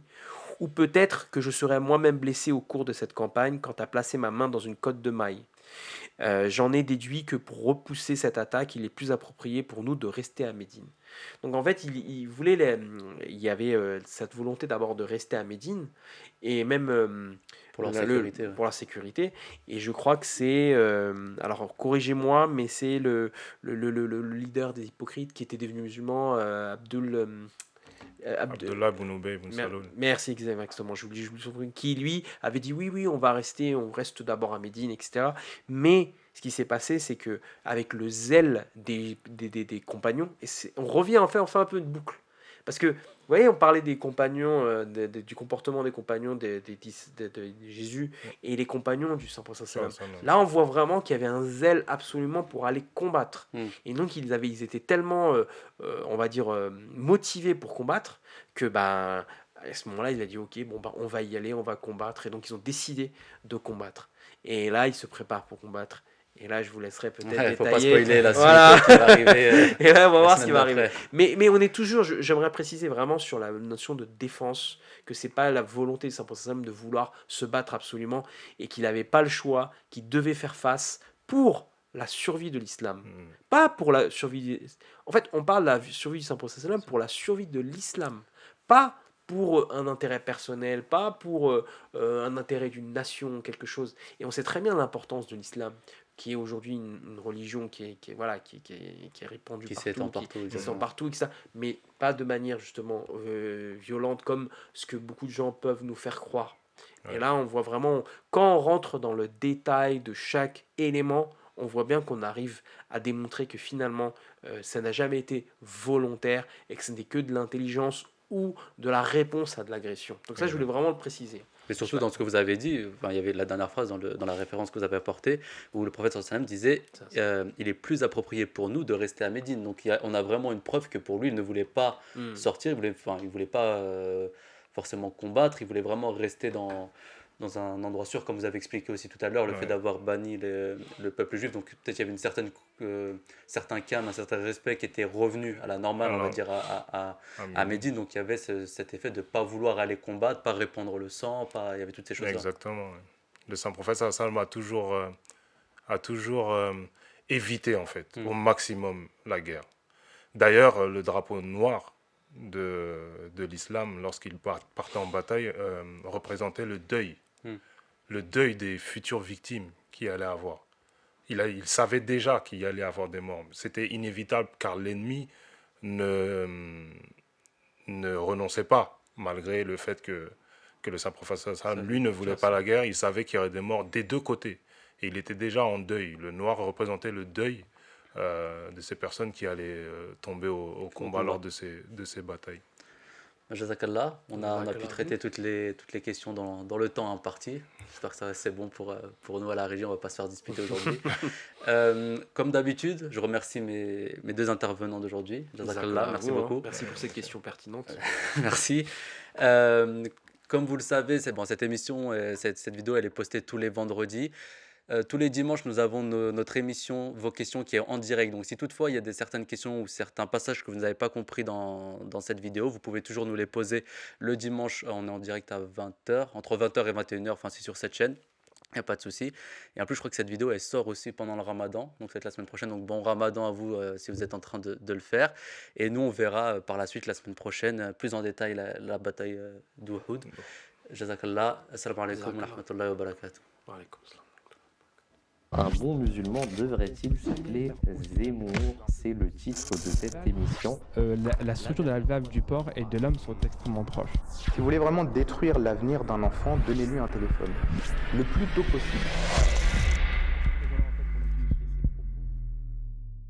ou peut-être que je serai moi-même blessé au cours de cette campagne quant à placer ma main dans une cotte de maille. J'en ai déduit que pour repousser cette attaque, il est plus approprié pour nous de rester à Médine. Donc en fait, il y avait cette volonté d'abord de rester à Médine, et même Pour leur sécurité. pour la sécurité. Et je crois que c'est, alors corrigez-moi, mais c'est le leader des hypocrites qui était devenu musulman, Abdullah ibn Ubay ibn Salul. Merci, exactement. J'oublie son prénom. Qui lui avait dit oui, on reste d'abord à Médine, etc. Mais ce qui s'est passé, c'est que avec le zèle des compagnons, on revient on fait un peu une boucle. Parce que, vous voyez, on parlait des compagnons, du comportement des compagnons de Jésus et les compagnons du Saint-Prophète sallam. Là, on voit vraiment qu'il y avait un zèle absolument pour aller combattre. Et donc, ils étaient tellement, on va dire, motivés pour combattre que, à ce moment-là, il a dit, ok, on va y aller, on va combattre. Et donc, ils ont décidé de combattre. Et là, ils se préparent pour combattre. Et là, je vous laisserai peut-être détailler. Faut pas spoiler la suite Voilà. qui va arriver. Et là, on va voir ce qui va après. arriver. Mais on est toujours, j'aimerais préciser vraiment sur la notion de défense, que c'est pas la volonté de Saint-Prophète de vouloir se battre absolument, et qu'il n'avait pas le choix, qu'il devait faire face pour la survie de l'islam. Pas pour la survie... En fait, on parle de la survie du Saint-Prophète pour la survie de l'islam. Pas pour un intérêt personnel, pas pour un intérêt d'une nation, quelque chose. Et on sait très bien l'importance de l'islam, qui est aujourd'hui une religion qui est répandue Qui partout, s'étend partout, qui s'étend partout, etc. Mais pas de manière justement violente comme ce que beaucoup de gens peuvent nous faire croire. Ouais. Et là, on voit vraiment, quand on rentre dans le détail de chaque élément, on voit bien qu'on arrive à démontrer que finalement, ça n'a jamais été volontaire et que ce n'est que de l'intelligence ou de la réponse à de l'agression. Donc ça, je voulais vraiment le préciser. Mais surtout dans ce que vous avez dit, il y avait la dernière phrase dans la référence que vous avez apportée, où le prophète sallam disait il est plus approprié pour nous de rester à Médine. Donc on a vraiment une preuve que pour lui, il ne voulait pas sortir, il voulait pas forcément combattre, il voulait vraiment rester dans un endroit sûr, comme vous avez expliqué aussi tout à l'heure, le fait d'avoir banni le peuple juif. Donc peut-être il y avait certain calme, un certain respect qui était revenu à la normale, on va dire, à Médine. Donc il y avait cet effet de ne pas vouloir aller combattre, pas répandre le sang, il y avait toutes ces choses-là. Exactement. Ouais. Le Saint-Prophète sallam a toujours évité, en fait, au maximum la guerre. D'ailleurs, le drapeau noir de l'islam, lorsqu'il partait en bataille, représentait le deuil. Le deuil des futures victimes qu'il allait avoir. Il savait déjà qu'il allait avoir des morts. C'était inévitable car l'ennemi ne renonçait pas, malgré le fait que le Saint-Prophète, lui, ne voulait pas la guerre. Il savait qu'il y aurait des morts des deux côtés. Et il était déjà en deuil. Le noir représentait le deuil de ces personnes qui allaient tomber au combat lors de ces batailles. Jazakallah, on a pu traiter toutes les questions dans le temps imparti. J'espère que c'est bon pour nous à la région, on ne va pas se faire disputer aujourd'hui. Comme d'habitude, je remercie mes deux intervenants d'aujourd'hui. Jazakallah, merci beaucoup. Merci pour cette question pertinente. Merci. Comme vous le savez, cette émission, cette vidéo, elle est postée tous les vendredis. Tous les dimanches, nous avons notre émission Vos questions qui est en direct. Donc si toutefois il y a certaines questions ou certains passages que vous n'avez pas compris dans cette vidéo, vous pouvez toujours nous les poser le dimanche. On est en direct à 20h, entre 20h et 21h, enfin c'est sur cette chaîne. Il n'y a pas de souci. Et en plus, je crois que cette vidéo, elle sort aussi pendant le ramadan. Donc, c'est la semaine prochaine. Donc, bon ramadan à vous si vous êtes en train de le faire. Et nous, on verra par la suite, la semaine prochaine, plus en détail la bataille d'Uhud. Jazakallah. Assalamu alaikum wa rahmatullahi wa barakatuh. Wa alaikum salam. Un bon musulman devrait-il s'appeler Zemmour? C'est le titre de cette émission. La structure de la valve du porc et de l'homme sont extrêmement proches. Si vous voulez vraiment détruire l'avenir d'un enfant, donnez-lui un téléphone. Le plus tôt possible.